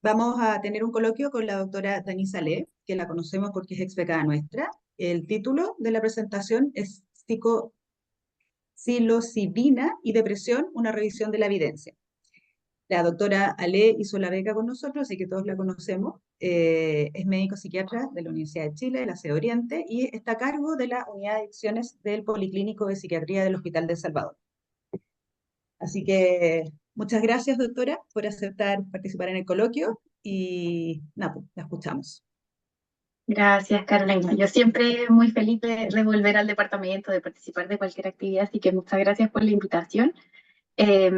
Vamos a tener un coloquio con la doctora Dani Salé, que la conocemos porque es ex becada nuestra. El título de la presentación es Psilocibina y depresión, una revisión de la evidencia. La doctora Ale hizo la beca con nosotros, así que todos la conocemos. Es médico psiquiatra de la Universidad de Chile, de la Sede Oriente, y está a cargo de la unidad de adicciones del Policlínico de Psiquiatría del Hospital de El Salvador. Así que muchas gracias, doctora, por aceptar participar en el coloquio y nada, pues, la escuchamos. Gracias, Carolina. Yo siempre muy feliz de volver al departamento, de participar de cualquier actividad, así que muchas gracias por la invitación. Eh,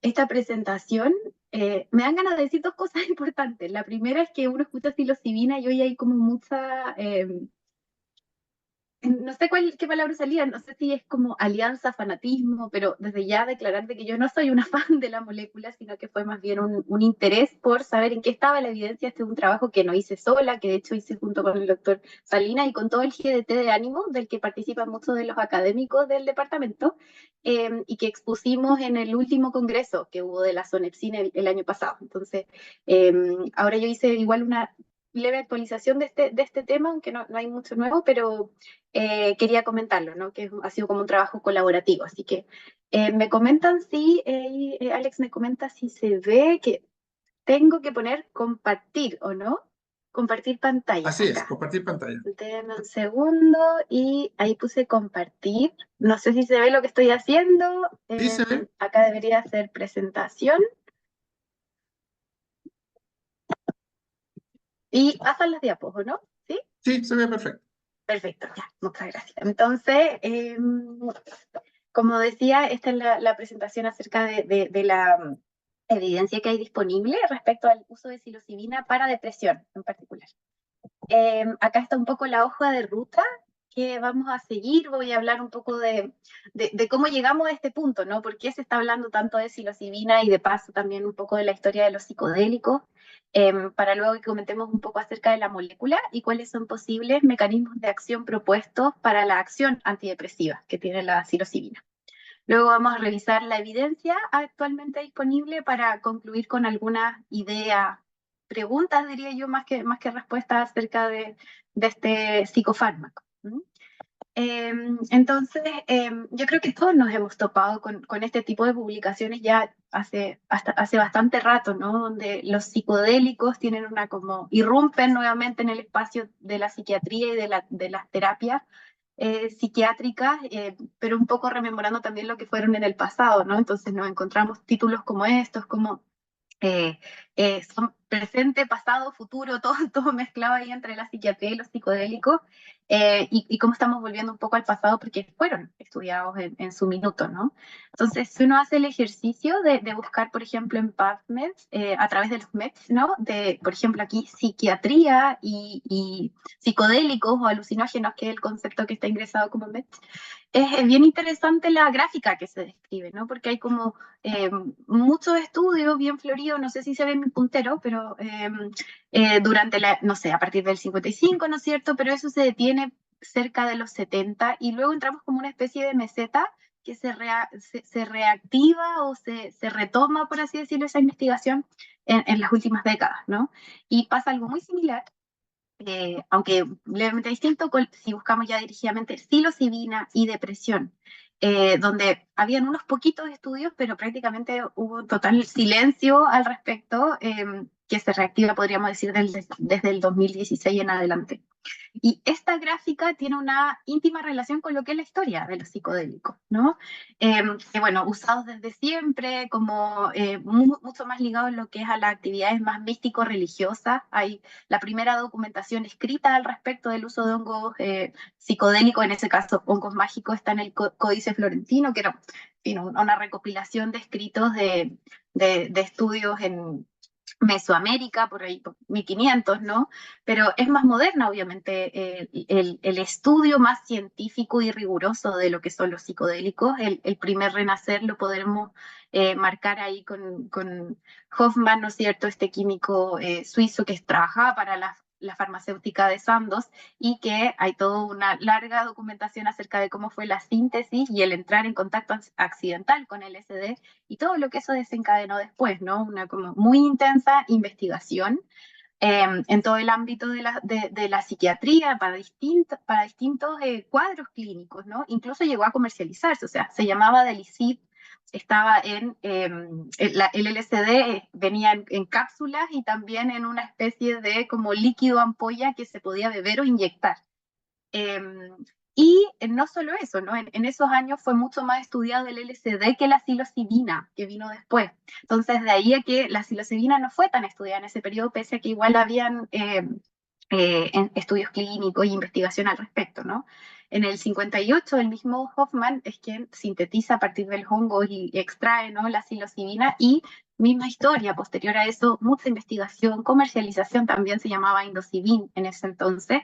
Esta presentación, me dan ganas de decir dos cosas importantes. La primera es que uno escucha psilocibina y hoy hay como mucha no sé qué palabra salía, no sé si es como alianza, fanatismo, pero desde ya declarar de que yo no soy una fan de la molécula, sino que fue más bien un interés por saber en qué estaba la evidencia. Este es un trabajo que no hice sola, que de hecho hice junto con el doctor Salina y con todo el GDT de ánimo, del que participan muchos de los académicos del departamento, y que expusimos en el último congreso que hubo de la Sonepsin el año pasado. Entonces, eh, ahora yo hice igual una leve actualización de este tema, aunque no hay mucho nuevo, pero quería comentarlo, ¿no? Que ha sido como un trabajo colaborativo. Así que me comentan si, Alex me comenta si se ve que tengo que poner compartir o no. Compartir pantalla Así es, acá. compartir pantalla. Denme un segundo y ahí puse compartir. No sé si se ve lo que estoy haciendo. Sí, se ve. Acá debería hacer presentación. Y pasan las diapos, ¿o no? ¿Sí? Sí, se ve perfecto. Perfecto, ya, muchas gracias. Entonces, como decía, esta es la presentación acerca de la evidencia que hay disponible respecto al uso de psilocibina para depresión en particular. Acá está un poco la hoja de ruta que vamos a seguir. Voy a hablar un poco de cómo llegamos a este punto, ¿no? ¿Por qué se está hablando tanto de psilocibina y de paso también un poco de la historia de los psicodélicos? Para luego que comentemos un poco acerca de la molécula y cuáles son posibles mecanismos de acción propuestos para la acción antidepresiva que tiene la psilocibina. Luego vamos a revisar la evidencia actualmente disponible para concluir con algunas ideas, preguntas, diría yo, más que respuestas acerca de este psicofármaco. Entonces, yo creo que todos nos hemos topado con este tipo de publicaciones ya hace bastante rato, ¿no? Donde los psicodélicos tienen una como, irrumpen nuevamente en el espacio de la psiquiatría y de las terapias psiquiátricas, pero un poco rememorando también lo que fueron en el pasado, ¿no? Entonces nos encontramos títulos como estos, como son presente, pasado, futuro, todo mezclado ahí entre la psiquiatría y los psicodélicos, y cómo estamos volviendo un poco al pasado porque fueron estudiados en su minuto, ¿no? Entonces, si uno hace el ejercicio de buscar, por ejemplo, en PubMed, a través de los MEDs, ¿no? De, por ejemplo, aquí psiquiatría y psicodélicos o alucinógenos, que es el concepto que está ingresado como MED, es bien interesante la gráfica que se describe, ¿no? Porque hay como muchos estudios bien floridos, no sé si se ve en mi puntero, pero durante no sé, a partir del 55, ¿no es cierto? Pero eso se detiene cerca de los 70 y luego entramos como una especie de meseta que se reactiva o se retoma, por así decirlo, esa investigación en las últimas décadas, ¿no? Y pasa algo muy similar, aunque levemente distinto, si buscamos ya dirigidamente psilocibina y depresión, donde habían unos poquitos estudios, pero prácticamente hubo total silencio al respecto, que se reactiva, podríamos decir, desde el 2016 en adelante. Y esta gráfica tiene una íntima relación con lo que es la historia de los psicodélicos, ¿no? Que bueno, usados desde siempre, como mucho más ligados a lo que es a las actividades más místico-religiosas. Hay la primera documentación escrita al respecto del uso de hongos psicodélicos, en ese caso hongos mágicos, está en el Códice Florentino, que era una recopilación de escritos de estudios en Mesoamérica, por ahí, por 1500, ¿no? Pero es más moderna, obviamente, el estudio más científico y riguroso de lo que son los psicodélicos. El primer renacer lo podremos marcar ahí con Hoffman, ¿no es cierto? Este químico suizo que trabajaba para la farmacéutica de Sandoz, y que hay toda una larga documentación acerca de cómo fue la síntesis y el entrar en contacto accidental con el LSD y todo lo que eso desencadenó después, ¿no? Una como muy intensa investigación en todo el ámbito de la psiquiatría para distintos cuadros clínicos, ¿no? Incluso llegó a comercializarse, o sea, se llamaba Delicid, estaba el LSD venía en cápsulas y también en una especie de como líquido ampolla que se podía beber o inyectar. Eh, y no solo eso, ¿no? En esos años fue mucho más estudiado el LSD que la psilocibina, que vino después. Entonces, de ahí a que la psilocibina no fue tan estudiada en ese periodo, pese a que igual habían estudios clínicos y investigación al respecto, ¿no? En el 58, el mismo Hoffman es quien sintetiza a partir del hongo y extrae, ¿no?, la psilocibina, y misma historia, posterior a eso, mucha investigación, comercialización, también se llamaba Indocibin en ese entonces.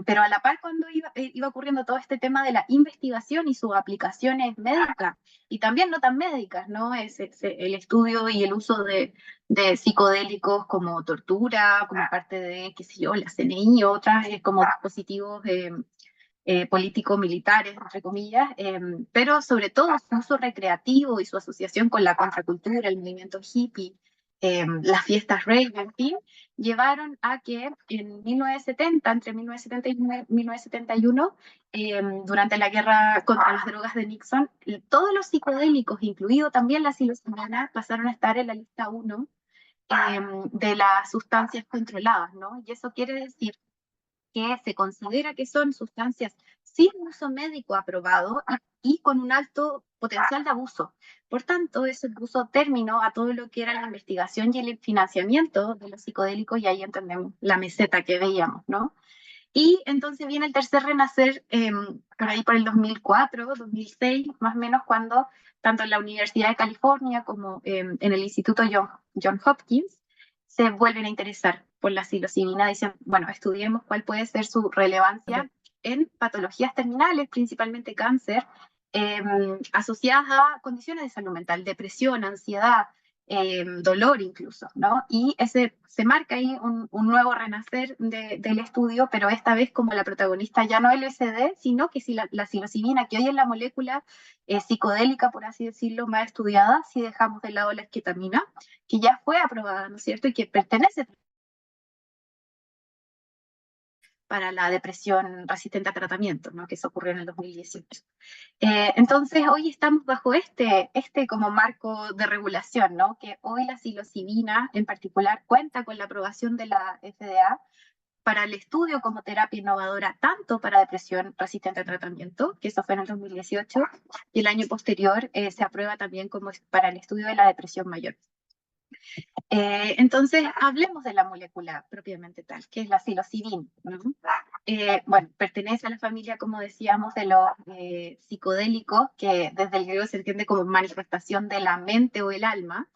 Pero a la par, cuando iba ocurriendo todo este tema de la investigación y sus aplicaciones médicas, y también no tan médicas, ¿no? El estudio y el uso de psicodélicos como tortura, como parte de, qué sé yo, la CNI, otras como dispositivos políticos militares, entre comillas, pero sobre todo su uso recreativo y su asociación con la contracultura, el movimiento hippie, las fiestas rave, en fin, llevaron a que en 1970, entre 1970 y 1971, durante la guerra contra las drogas de Nixon, todos los psicodélicos, incluido también la psilocibina, pasaron a estar en la lista 1 de las sustancias controladas, ¿no? Y eso quiere decir que se considera que son sustancias sin uso médico aprobado y con un alto potencial de abuso. Por tanto, eso puso término a todo lo que era la investigación y el financiamiento de los psicodélicos, y ahí entendemos la meseta que veíamos, ¿no? Y entonces viene el tercer renacer por ahí por el 2004, 2006, más o menos, cuando tanto en la Universidad de California como en el Instituto John Hopkins se vuelven a interesar por la psilocibina. Dicen, bueno, estudiemos cuál puede ser su relevancia en patologías terminales, principalmente cáncer, asociadas a condiciones de salud mental, depresión, ansiedad, dolor incluso, ¿no? Y se marca ahí un nuevo renacer del estudio, pero esta vez como la protagonista ya no el LSD, sino que si la psilocibina, que hoy es la molécula psicodélica, por así decirlo, más estudiada, si dejamos de lado la esquetamina, que ya fue aprobada, ¿no es cierto?, y que pertenece para la depresión resistente a tratamiento, ¿no?, que eso ocurrió en el 2018. Entonces, hoy estamos bajo este como marco de regulación, ¿no? Que hoy la psilocibina en particular cuenta con la aprobación de la FDA para el estudio como terapia innovadora, tanto para depresión resistente a tratamiento, que eso fue en el 2018, y el año posterior se aprueba también como para el estudio de la depresión mayor. Entonces, hablemos de la molécula propiamente tal, que es la psilocibina, ¿no? Bueno, pertenece a la familia, como decíamos, de los psicodélicos, que desde el griego se entiende como manifestación de la mente o el alma,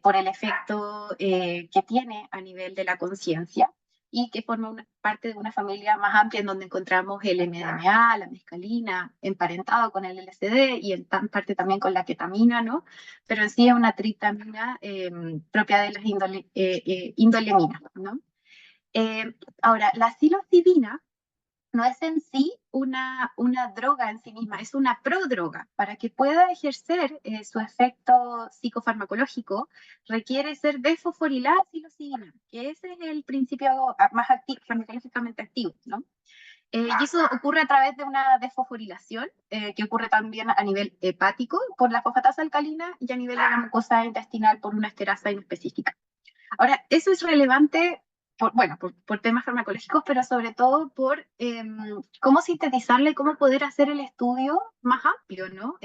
por el efecto que tiene a nivel de la conciencia, y que forma parte de una familia más amplia en donde encontramos el MDMA, la mescalina, emparentado con el LSD y en parte también con la ketamina, ¿no? Pero en sí es una triptamina propia de las indoleminas, ¿no? Ahora, la psilocibina no es en sí una droga en sí misma, es una prodroga. Para que pueda ejercer su efecto psicofarmacológico, requiere ser desfosforilada psilocibina, que ese es el principio más activo, farmacológicamente activo, ¿no? Y eso ocurre a través de una desfosforilación, que ocurre también a nivel hepático por la fosfatasa alcalina y a nivel de la mucosa intestinal por una esterasa específica. Ahora, eso es relevante por temas farmacológicos, pero sobre todo por cómo sintetizarla y cómo poder hacer el estudio más amplio, ¿no?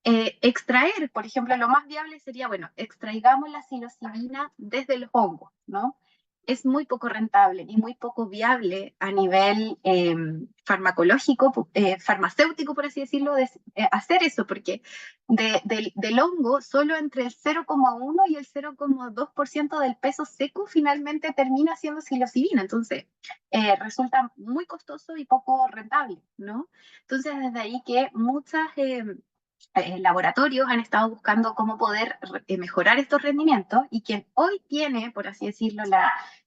Extraer, por ejemplo, lo más viable sería, bueno, extraigamos la psilocibina desde los hongos, ¿no? Es muy poco rentable y muy poco viable a nivel farmacológico, farmacéutico, por así decirlo, hacer eso, porque del hongo solo entre el 0,1 y el 0,2% del peso seco finalmente termina siendo psilocibina. Entonces, resulta muy costoso y poco rentable, ¿no? Entonces, desde ahí que muchas laboratorios han estado buscando cómo poder mejorar estos rendimientos, y quien hoy tiene, por así decirlo,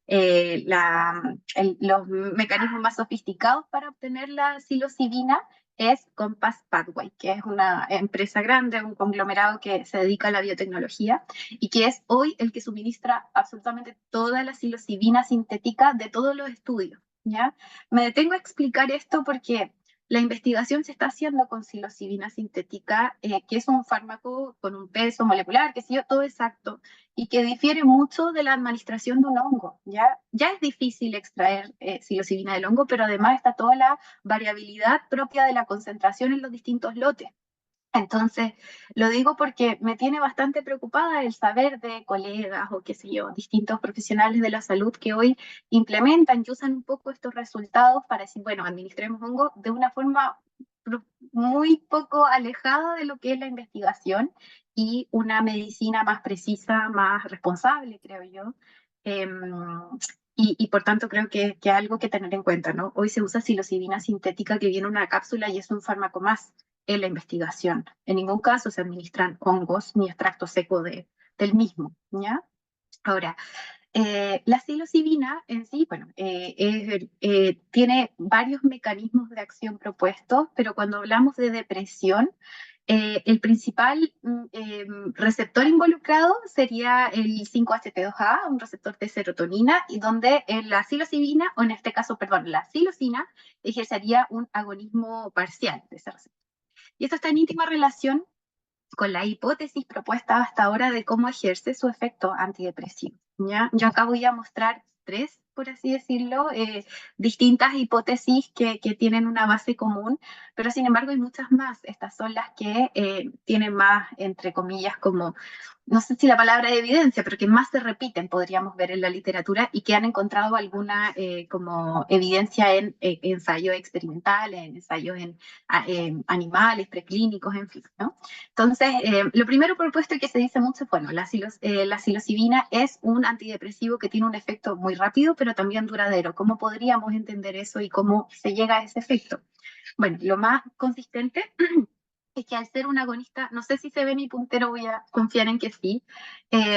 los mecanismos más sofisticados para obtener la psilocibina es Compass Pathway, que es una empresa grande, un conglomerado que se dedica a la biotecnología y que es hoy el que suministra absolutamente toda la psilocibina sintética de todos los estudios, ¿ya? Me detengo a explicar esto porque la investigación se está haciendo con psilocibina sintética, que es un fármaco con un peso molecular, que sé yo, todo exacto, y que difiere mucho de la administración de un hongo. Ya es difícil extraer psilocibina del hongo, pero además está toda la variabilidad propia de la concentración en los distintos lotes. Entonces, lo digo porque me tiene bastante preocupada el saber de colegas o qué sé yo, distintos profesionales de la salud que hoy implementan y usan un poco estos resultados para decir, bueno, administremos hongo de una forma muy poco alejada de lo que es la investigación y una medicina más precisa, más responsable, creo yo. Y por tanto creo que algo que tener en cuenta, ¿no? Hoy se usa psilocibina sintética que viene en una cápsula y es un fármaco más en la investigación. En ningún caso se administran hongos ni extracto seco del mismo, ¿ya? Ahora, la psilocibina en sí, bueno, tiene varios mecanismos de acción propuestos, pero cuando hablamos de depresión, el principal receptor involucrado sería el 5-HT2A, un receptor de serotonina, y donde la psilocibina, o en este caso, perdón, la psilocina, ejercería un agonismo parcial de ese receptor. Y esto está en íntima relación con la hipótesis propuesta hasta ahora de cómo ejerce su efecto antidepresivo, ¿ya? Yo acá voy a mostrar tres, por así decirlo, distintas hipótesis que tienen una base común, pero sin embargo hay muchas más. Estas son las que tienen más, entre comillas, como, no sé si la palabra es evidencia, pero que más se repiten, podríamos ver en la literatura, y que han encontrado alguna como evidencia en ensayos experimentales, en ensayos en animales, preclínicos, en fin, ¿no? Entonces, lo primero propuesto y que se dice mucho es, bueno, la psilocibina es un antidepresivo que tiene un efecto muy rápido, pero también duradero. ¿Cómo podríamos entender eso y cómo se llega a ese efecto? Bueno, lo más consistente es que al ser un agonista, no sé si se ve mi puntero, voy a confiar en que sí.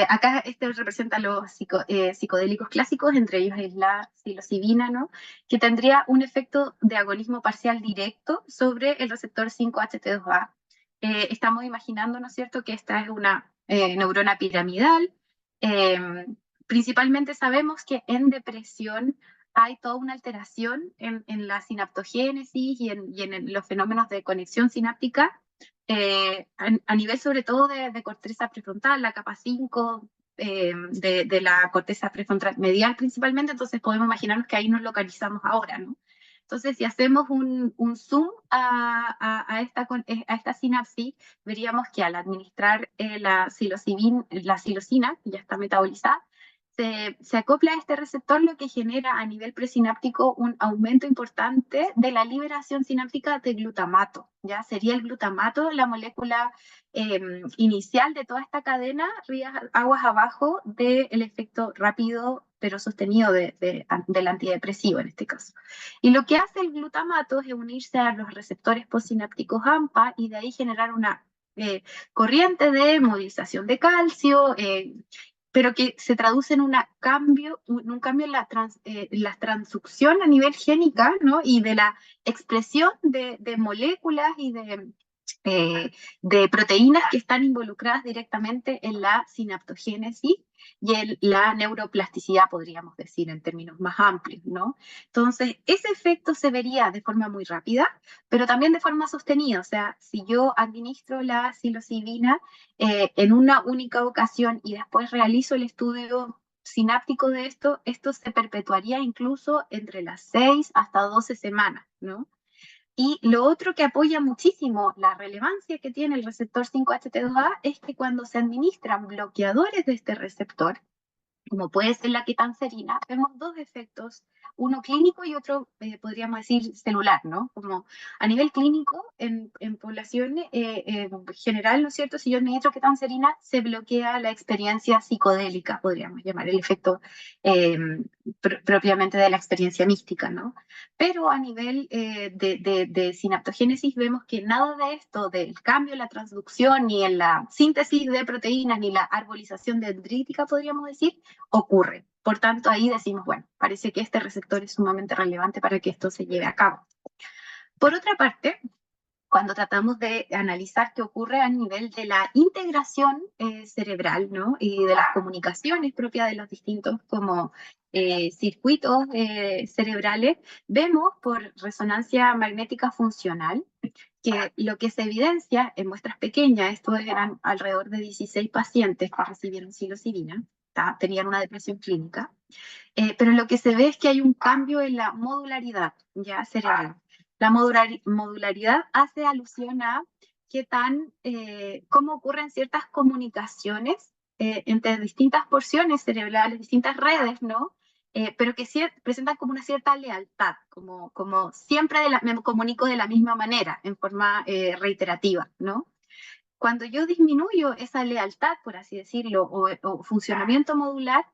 Acá este representa los psicodélicos clásicos, entre ellos es la psilocibina, ¿no? Que tendría un efecto de agonismo parcial directo sobre el receptor 5-HT2A. Estamos imaginando, ¿no es cierto?, que esta es una neurona piramidal. Eh, Principalmente sabemos que en depresión hay toda una alteración en la sinaptogénesis y en los fenómenos de conexión sináptica a nivel sobre todo de corteza prefrontal, la capa 5 de la corteza prefrontal medial principalmente, entonces podemos imaginarnos que ahí nos localizamos ahora, ¿no? Entonces, si hacemos un zoom a esta sinapsis, veríamos que al administrar la psilocina, que ya está metabolizada, se acopla a este receptor, lo que genera a nivel presináptico un aumento importante de la liberación sináptica de glutamato. ¿Ya? Sería el glutamato la molécula inicial de toda esta cadena, aguas abajo del efecto rápido pero sostenido del antidepresivo en este caso. Y lo que hace el glutamato es unirse a los receptores postsinápticos AMPA y de ahí generar una corriente de movilización de calcio, pero que se traduce en un cambio en la transducción a nivel génica, ¿no? Y de la expresión de moléculas y de proteínas que están involucradas directamente en la sinaptogénesis y en la neuroplasticidad, podríamos decir, en términos más amplios, ¿no? Entonces, ese efecto se vería de forma muy rápida, pero también de forma sostenida. O sea, si yo administro la psilocibina en una única ocasión y después realizo el estudio sináptico de esto se perpetuaría incluso entre las 6 hasta 12 semanas, ¿no? Y lo otro que apoya muchísimo la relevancia que tiene el receptor 5-HT2A es que cuando se administran bloqueadores de este receptor, como puede ser la ketanserina, vemos dos efectos, uno clínico y otro, podríamos decir, celular, ¿no? Como a nivel clínico, en población general, ¿no es cierto? Si yo administro ketanserina, se bloquea la experiencia psicodélica, podríamos llamar, el efecto eh, propiamente de la experiencia mística, ¿no? Pero a nivel de sinaptogénesis vemos que nada de esto, del cambio en la transducción, ni en la síntesis de proteínas, ni la arbolización dendrítica, podríamos decir, ocurre. Por tanto, ahí decimos, bueno, parece que este receptor es sumamente relevante para que esto se lleve a cabo. Por otra parte, cuando tratamos de analizar qué ocurre a nivel de la integración cerebral, ¿no? Y de las comunicaciones propias de los distintos como circuitos cerebrales, vemos por resonancia magnética funcional que lo que se evidencia en muestras pequeñas, estos eran alrededor de 16 pacientes que recibieron psilocibina, tenían una depresión clínica, pero lo que se ve es que hay un cambio en la modularidad ya cerebral. La modularidad hace alusión a qué tan, cómo ocurren ciertas comunicaciones entre distintas porciones cerebrales, distintas redes, ¿no? Pero que presentan como una cierta lealtad, como siempre me comunico de la misma manera, en forma reiterativa, ¿no? Cuando yo disminuyo esa lealtad, por así decirlo, o funcionamiento modular,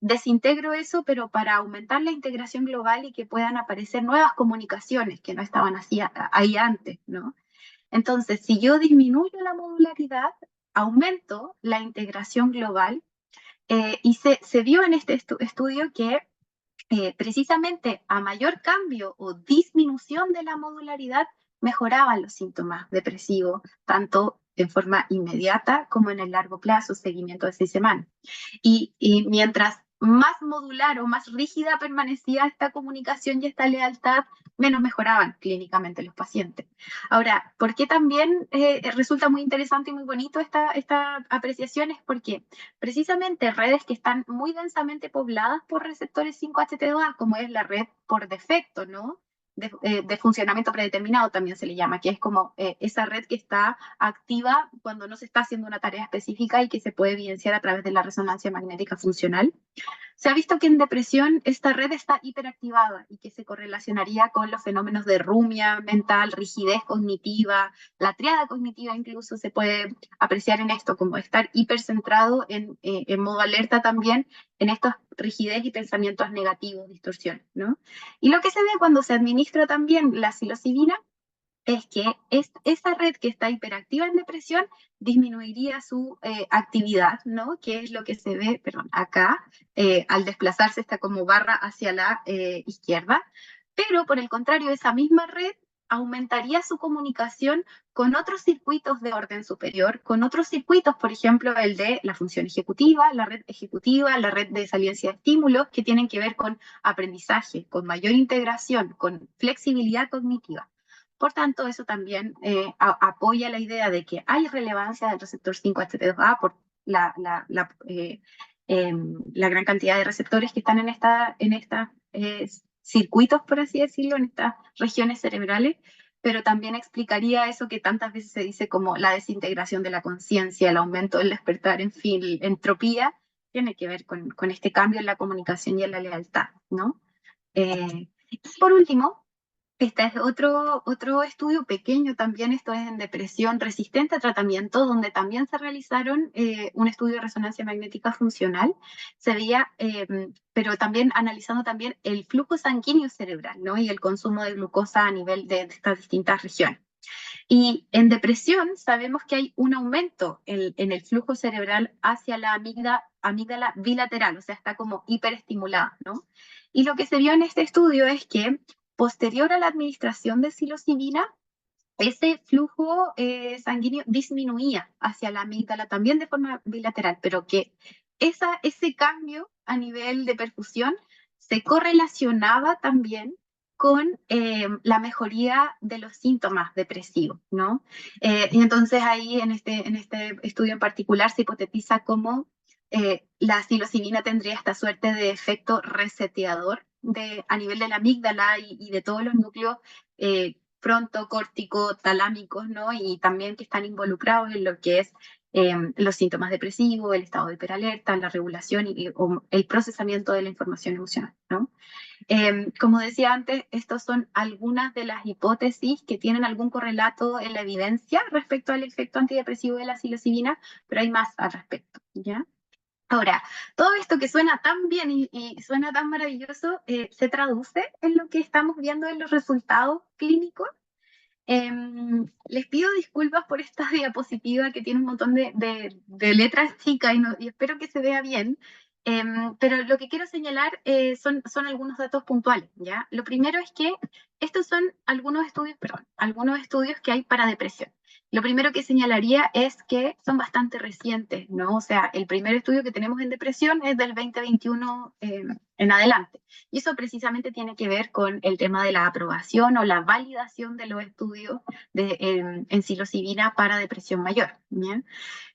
desintegro eso, pero para aumentar la integración global y que puedan aparecer nuevas comunicaciones que no estaban ahí antes, ¿no? Entonces, si yo disminuyo la modularidad, aumento la integración global y se vio en este estudio que precisamente a mayor cambio o disminución de la modularidad, mejoraban los síntomas depresivos, tanto en forma inmediata como en el largo plazo, seguimiento de 6 semanas. Y mientras más modular o más rígida permanecía esta comunicación y esta lealtad, menos mejoraban clínicamente los pacientes. Ahora, ¿por qué también resulta muy interesante y muy bonito esta apreciación? Es porque precisamente redes que están muy densamente pobladas por receptores 5-HT2A, como es la red por defecto, ¿no? De funcionamiento predeterminado también se le llama, que es como esa red que está activa cuando no se está haciendo una tarea específica y que se puede evidenciar a través de la resonancia magnética funcional. Se ha visto que en depresión esta red está hiperactivada y que se correlacionaría con los fenómenos de rumia mental, rigidez cognitiva, la triada cognitiva incluso se puede apreciar en esto, como estar hipercentrado en modo alerta también en estos rigidez y pensamientos negativos, distorsión, ¿no? Y lo que se ve cuando se administra también la psilocibina es que esa red que está hiperactiva en depresión disminuiría su actividad, ¿no? Que es lo que se ve, perdón, acá, al desplazarse está como barra hacia la izquierda, pero por el contrario, esa misma red aumentaría su comunicación con otros circuitos de orden superior, con otros circuitos, por ejemplo, el de la función ejecutiva, la red de saliencia de estímulos, que tienen que ver con aprendizaje, con mayor integración, con flexibilidad cognitiva. Por tanto, eso también apoya la idea de que hay relevancia del receptor 5-HT2A por la gran cantidad de receptores que están en estos circuitos, por así decirlo, en estas regiones cerebrales, pero también explicaría eso que tantas veces se dice como la desintegración de la conciencia, el aumento del despertar, en fin, entropía, tiene que ver con este cambio en la comunicación y en la lealtad, ¿no? Por último, este es otro estudio pequeño también, esto es en depresión resistente a tratamiento, donde también se realizaron un estudio de resonancia magnética funcional, se veía, pero también analizando también el flujo sanguíneo cerebral, ¿no? Y el consumo de glucosa a nivel de estas distintas regiones. Y en depresión sabemos que hay un aumento en el flujo cerebral hacia la amígdala bilateral, o sea, está como hiperestimulada, ¿no? Y lo que se vio en este estudio es que posterior a la administración de psilocibina, ese flujo sanguíneo disminuía hacia la amígdala también de forma bilateral, pero que ese cambio a nivel de perfusión se correlacionaba también con la mejoría de los síntomas depresivos, ¿no? Y entonces ahí en este estudio en particular se hipotetiza cómo la psilocibina tendría esta suerte de efecto reseteador a nivel de la amígdala y de todos los núcleos frontocórtico talámicos, ¿no? Y también que están involucrados en lo que es los síntomas depresivos, el estado de hiperalerta, la regulación o el procesamiento de la información emocional, ¿no? Como decía antes, estas son algunas de las hipótesis que tienen algún correlato en la evidencia respecto al efecto antidepresivo de la psilocibina, pero hay más al respecto, ¿ya? Ahora, todo esto que suena tan bien y suena tan maravilloso, se traduce en lo que estamos viendo en los resultados clínicos. Les pido disculpas por esta diapositiva que tiene un montón de letras chicas y espero que se vea bien. Pero lo que quiero señalar son algunos datos puntuales, ¿ya? Lo primero es que estos son algunos estudios que hay para depresión. Lo primero que señalaría es que son bastante recientes, ¿no? O sea, el primer estudio que tenemos en depresión es del 2021 en adelante. Y eso precisamente tiene que ver con el tema de la aprobación o la validación de los estudios en psilocibina para depresión mayor, ¿bien?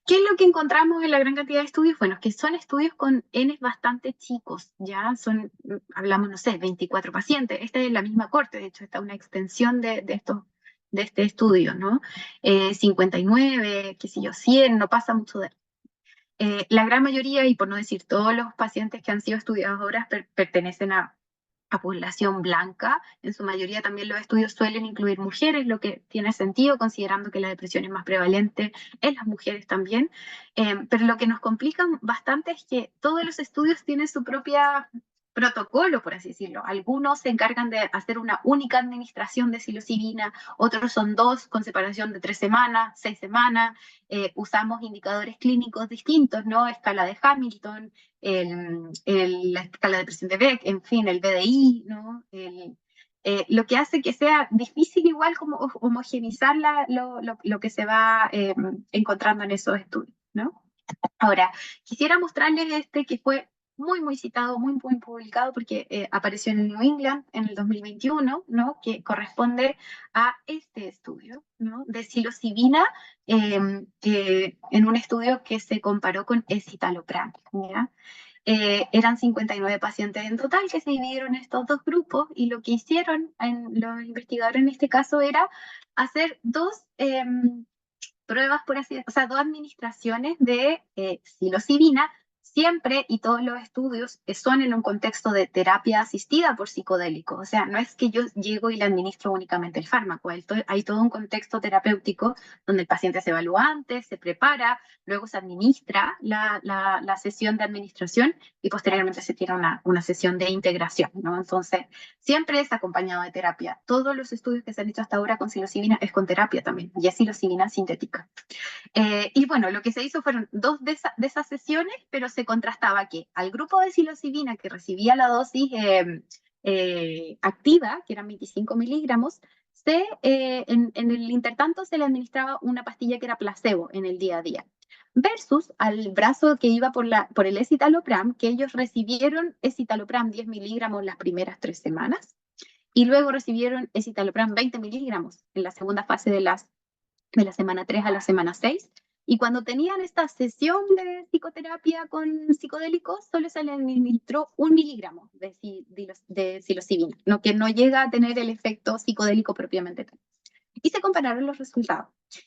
¿Qué es lo que encontramos en la gran cantidad de estudios? Bueno, que son estudios con N bastante chicos, ya son, hablamos, no sé, 24 pacientes. Esta es la misma corte, de hecho, esta es una extensión de este estudio, ¿no? 59, qué sé yo, 100, no pasa mucho de... La gran mayoría, y por no decir todos los pacientes que han sido estudiados ahora, pertenecen a población blanca. En su mayoría también los estudios suelen incluir mujeres, lo que tiene sentido considerando que la depresión es más prevalente en las mujeres también. Pero lo que nos complica bastante es que todos los estudios tienen su propia protocolo, por así decirlo. Algunos se encargan de hacer una única administración de psilocibina, otros son dos con separación de 3 semanas, 6 semanas. Usamos indicadores clínicos distintos, ¿no? Escala de Hamilton, la escala de presión de Beck, en fin, el BDI, ¿no? Lo que hace que sea difícil igual como homogenizar lo que se va encontrando en esos estudios, ¿no? Ahora, quisiera mostrarles este que fue muy citado, muy publicado, porque apareció en el New England en el 2021, ¿no? Que corresponde a este estudio, ¿no? De psilocibina, en un estudio que se comparó con escitalopram, ¿ya? Eran 59 pacientes en total que se dividieron en estos dos grupos y lo que hicieron los investigadores en este caso era hacer dos pruebas, por así decirlo, o sea, dos administraciones de psilocibina, siempre y todos los estudios son en un contexto de terapia asistida por psicodélicos. O sea, no es que yo llego y le administro únicamente el fármaco, hay todo un contexto terapéutico donde el paciente se evalúa antes, se prepara, luego se administra la sesión de administración y posteriormente se tiene una sesión de integración, ¿no? Entonces, siempre es acompañado de terapia. Todos los estudios que se han hecho hasta ahora con psilocibina es con terapia también, y es psilocibina sintética. Y bueno, lo que se hizo fueron dos de esas sesiones, pero se contrastaba que al grupo de psilocibina que recibía la dosis activa, que eran 25 miligramos, en el intertanto se le administraba una pastilla que era placebo en el día a día versus al brazo que iba por el escitalopram, que ellos recibieron escitalopram 10 miligramos las primeras 3 semanas y luego recibieron escitalopram 20 miligramos en la segunda fase de la semana 3 a la semana 6. Y cuando tenían esta sesión de psicoterapia con psicodélicos, solo se le administró 1 miligramo de psilocibina, lo que no llega a tener el efecto psicodélico propiamente tal. Y se compararon los resultados.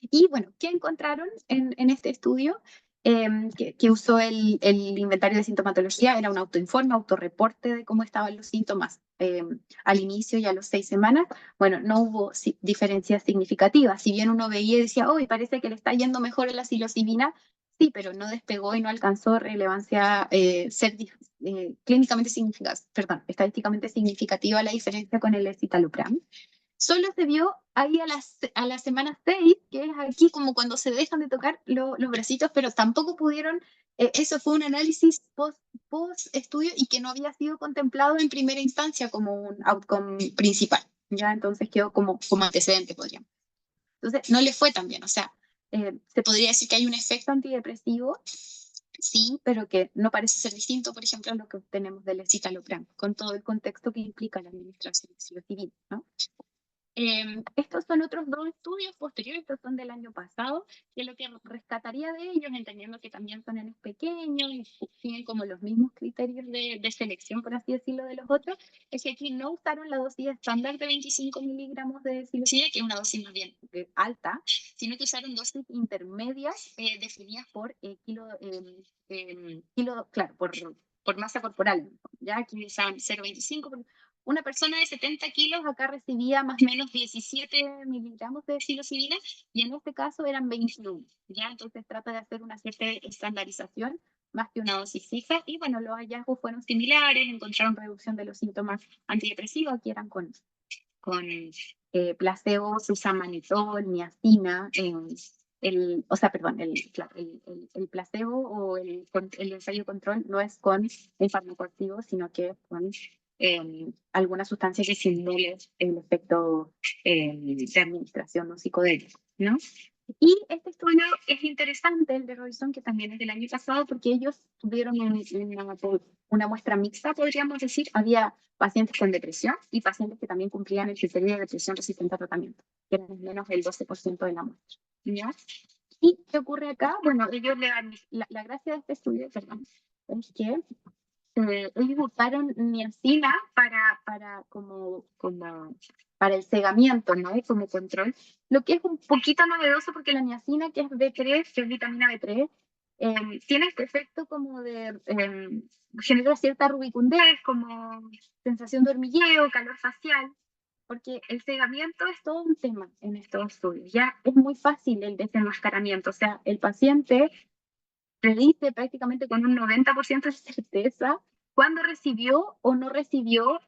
Y bueno, ¿qué encontraron en este estudio? Que usó el inventario de sintomatología, era un autoinforme, autorreporte de cómo estaban los síntomas al inicio y a los 6 semanas. Bueno, no hubo diferencias significativas. Si bien uno veía y decía, hoy parece que le está yendo mejor en la psilocibina, sí, pero no despegó y no alcanzó relevancia clínicamente significativa, perdón, estadísticamente significativa la diferencia con el escitalopram. Solo se vio ahí a la semana 6, que es aquí como cuando se dejan de tocar los bracitos, pero tampoco pudieron, eso fue un análisis post estudio y que no había sido contemplado en primera instancia como un outcome principal, ¿ya? Entonces quedó como antecedente, podríamos. Entonces no le fue tan bien, o sea, se podría decir que hay un efecto antidepresivo, sí, pero que no parece ser distinto, por ejemplo, a lo que obtenemos del escitalopram, con todo el contexto que implica la administración de psilocibina, ¿no? Estos son otros dos estudios posteriores, estos son del año pasado, que lo que rescataría de ellos, entendiendo que también son en pequeños y tienen como los mismos criterios de selección, por así decirlo, de los otros, es que aquí no usaron la dosis estándar de 25 miligramos de psilocibina, que es una dosis más bien alta, sino que usaron dosis intermedias definidas por claro, por masa corporal. Ya aquí usaban 0,25. Una persona de 70 kilos acá recibía más o menos 17 miligramos de psilocibina y en este caso eran 21. ¿Ya? Entonces trata de hacer una cierta estandarización más que una dosis fija. Y bueno, los hallazgos fueron similares, encontraron reducción de los síntomas antidepresivos, que eran con placebo, susamanitol, niacina, o sea, perdón, el placebo o el ensayo control no es con el fármaco activo, sino que con alguna sustancia que simule el efecto de administración no psicodélico, ¿no? Y este estudio es interesante, el de Robinson, que también es del año pasado, porque ellos tuvieron una muestra mixta, podríamos decir. Había pacientes con depresión y pacientes que también cumplían el criterio de depresión resistente a tratamiento, que eran menos del 12% de la muestra, ¿ya? ¿Y qué ocurre acá? Bueno, ellos le dan, la gracia de este estudio, perdón, es que ellos usaron niacina para el cegamiento, ¿no? Y como control, lo que es un poquito novedoso porque la niacina, que es B3, que es vitamina B3, tiene este efecto como de genera cierta rubicundez, como sensación de hormigueo, calor facial, porque el cegamiento es todo un tema en estos estudios. Ya es muy fácil el desenmascaramiento, o sea, el paciente predice prácticamente con un 90% de certeza cuándo recibió o no recibió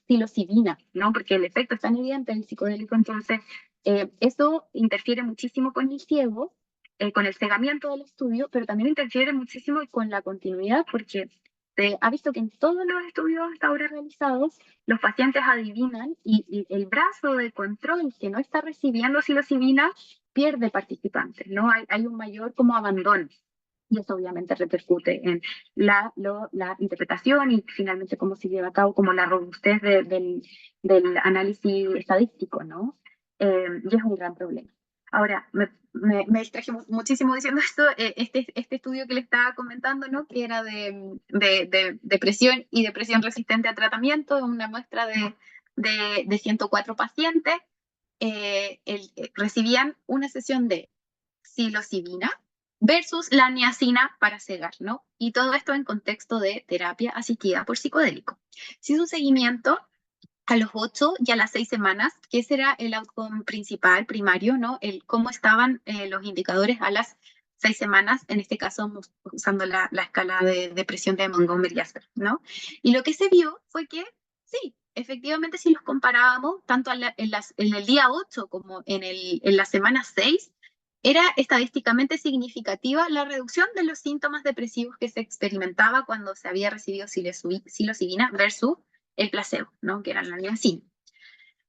psilocibina, ¿no? Porque el efecto es tan evidente en el psicodélico, entonces eso interfiere muchísimo con el ciego, con el cegamiento del estudio, pero también interfiere muchísimo con la continuidad, porque se ha visto que en todos los estudios hasta ahora realizados, los pacientes adivinan y el brazo de control que no está recibiendo psilocibina pierde participantes, ¿no? Hay un mayor como abandono. Y eso obviamente repercute en la interpretación y finalmente cómo se lleva a cabo, como la robustez del análisis estadístico, ¿no? Y es un gran problema. Ahora, me distraje muchísimo diciendo esto, este estudio que le estaba comentando, ¿no? Que era de depresión y depresión resistente a tratamiento, una muestra de 104 pacientes, recibían una sesión de psilocibina versus la niacina para cegar, ¿no? Y todo esto en contexto de terapia asistida por psicodélico. Se hizo un seguimiento a los 8 y a las 6 semanas, que ese era el outcome principal, primario, ¿no? El cómo estaban los indicadores a las 6 semanas, en este caso usando la escala de depresión de Montgomery-Åsberg, ¿no? Y lo que se vio fue que, sí, efectivamente, si los comparábamos, tanto en el día 8 como en la semana 6, era estadísticamente significativa la reducción de los síntomas depresivos que se experimentaba cuando se había recibido psilocibina versus el placebo, ¿no? Que era la niacina.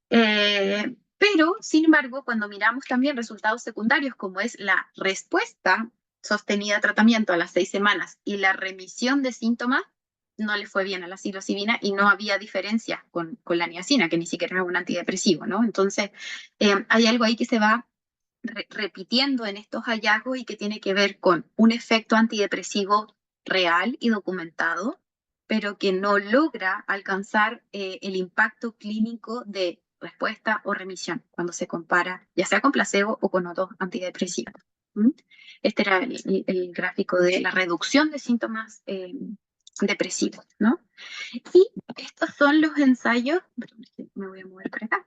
Pero, sin embargo, cuando miramos también resultados secundarios, como es la respuesta sostenida a tratamiento a las 6 semanas y la remisión de síntomas, no le fue bien a la psilocibina y no había diferencia con la niacina, que ni siquiera era un antidepresivo, ¿no? Entonces, hay algo ahí que se va repitiendo en estos hallazgos y que tiene que ver con un efecto antidepresivo real y documentado, pero que no logra alcanzar el impacto clínico de respuesta o remisión cuando se compara ya sea con placebo o con otros antidepresivos. ¿Mm? Este era el gráfico de la reducción de síntomas depresivos, ¿no? Y estos son los ensayos, me voy a mover para acá.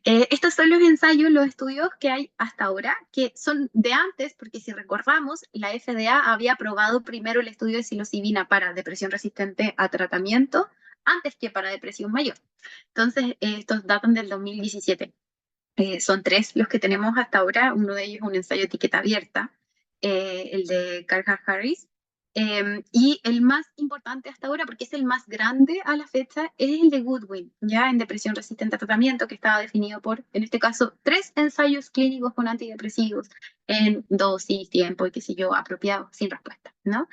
Estos son los ensayos, los estudios que hay hasta ahora, que son de antes, porque si recordamos, la FDA había aprobado primero el estudio de psilocibina para depresión resistente a tratamiento antes que para depresión mayor. Entonces, estos datan del 2017. Son 3 los que tenemos hasta ahora. Uno de ellos es un ensayo de etiqueta abierta, el de Carhart Harris. Y el más importante hasta ahora, porque es el más grande a la fecha, es el de Goodwin, ya en depresión resistente a tratamiento, que estaba definido por, en este caso, 3 ensayos clínicos con antidepresivos en dosis, tiempo y qué sé yo, apropiado, sin respuesta, ¿no?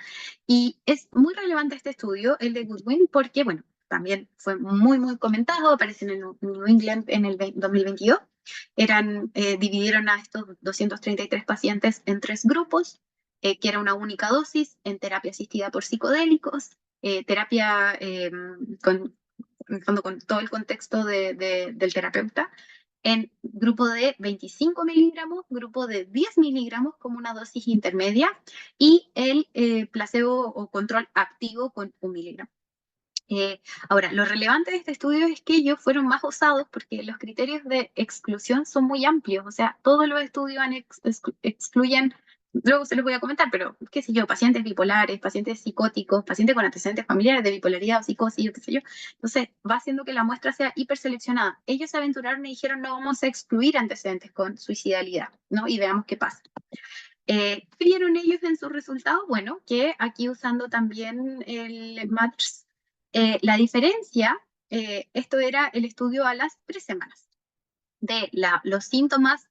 Y es muy relevante este estudio, el de Goodwin, porque, bueno, también fue muy, muy comentado, aparece en el New England en el 2022. Dividieron a estos 233 pacientes en 3 grupos, que era una única dosis en terapia asistida por psicodélicos, terapia en el fondo con todo el contexto del terapeuta, en grupo de 25 miligramos, grupo de 10 miligramos como una dosis intermedia y el placebo o control activo con 1 miligramo. Ahora, lo relevante de este estudio es que ellos fueron más osados porque los criterios de exclusión son muy amplios, o sea, todos los estudios excluyen luego se los voy a comentar, pero qué sé yo, pacientes bipolares, pacientes psicóticos, pacientes con antecedentes familiares de bipolaridad o psicosis, o qué sé yo. Entonces, va haciendo que la muestra sea hiperseleccionada. Ellos se aventuraron y dijeron, no vamos a excluir antecedentes con suicidalidad, ¿no? Y veamos qué pasa. ¿Qué vieron ellos en sus resultados? Bueno, que aquí usando también el MATRS, la diferencia, esto era el estudio a las 3 semanas de los síntomas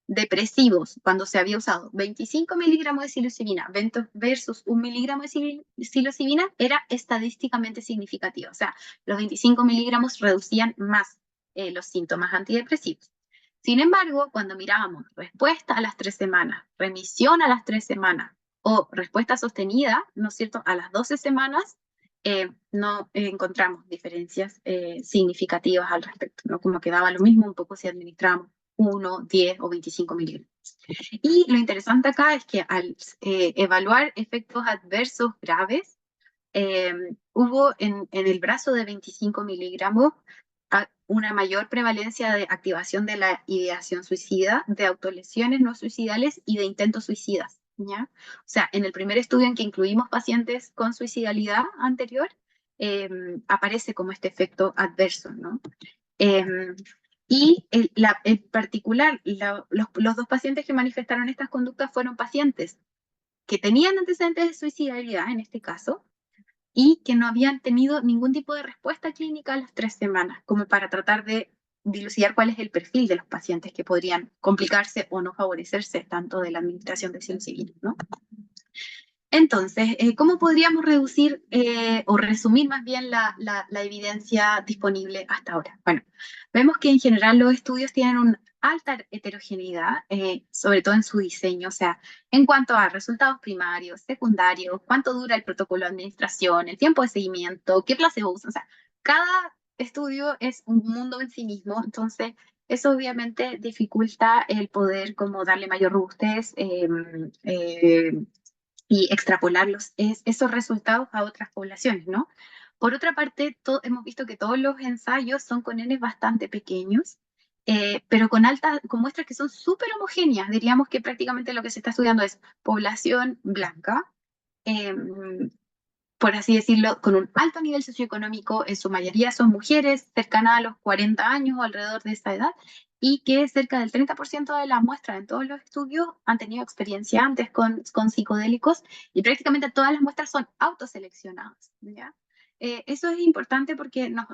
depresivos cuando se había usado 25 miligramos de psilocibina versus 1 miligramo de psilocibina era estadísticamente significativo. O sea, los 25 miligramos reducían más los síntomas antidepresivos. Sin embargo, cuando mirábamos respuesta a las 3 semanas, remisión a las 3 semanas o respuesta sostenida, ¿no es cierto?, a las 12 semanas, no encontramos diferencias significativas al respecto, ¿no? Como que daba lo mismo un poco si administramos 1, 10 o 25 miligramos. Y lo interesante acá es que al evaluar efectos adversos graves, hubo en el brazo de 25 miligramos una mayor prevalencia de activación de la ideación suicida, de autolesiones no suicidales y de intentos suicidas, ¿ya? O sea, en el primer estudio en que incluimos pacientes con suicidalidad anterior, aparece como este efecto adverso, ¿no? Eh, y en particular, los dos pacientes que manifestaron estas conductas fueron pacientes que tenían antecedentes de suicidalidad, en este caso, y que no habían tenido ningún tipo de respuesta clínica a las 3 semanas, como para tratar de dilucidar cuál es el perfil de los pacientes que podrían complicarse o no favorecerse tanto de la administración de psilocibina, ¿no? Entonces, ¿cómo podríamos reducir o resumir más bien la evidencia disponible hasta ahora? Bueno, vemos que en general los estudios tienen una alta heterogeneidad, sobre todo en su diseño, o sea, en cuanto a resultados primarios, secundarios, cuánto dura el protocolo de administración, el tiempo de seguimiento, qué placebo usan, o sea, cada estudio es un mundo en sí mismo, entonces eso obviamente dificulta el poder como darle mayor robustez, y extrapolarlos esos resultados a otras poblaciones, ¿no? Por otra parte, hemos visto que todos los ensayos son con N bastante pequeños, pero con muestras que son súper homogéneas. Diríamos que prácticamente lo que se está estudiando es población blanca, eh, por así decirlo, con un alto nivel socioeconómico, en su mayoría son mujeres cercanas a los 40 años o alrededor de esa edad, y que cerca del 30% de las muestras en todos los estudios han tenido experiencia antes con psicodélicos, y prácticamente todas las muestras son autoseleccionadas, ¿ya? Eso es importante porque nos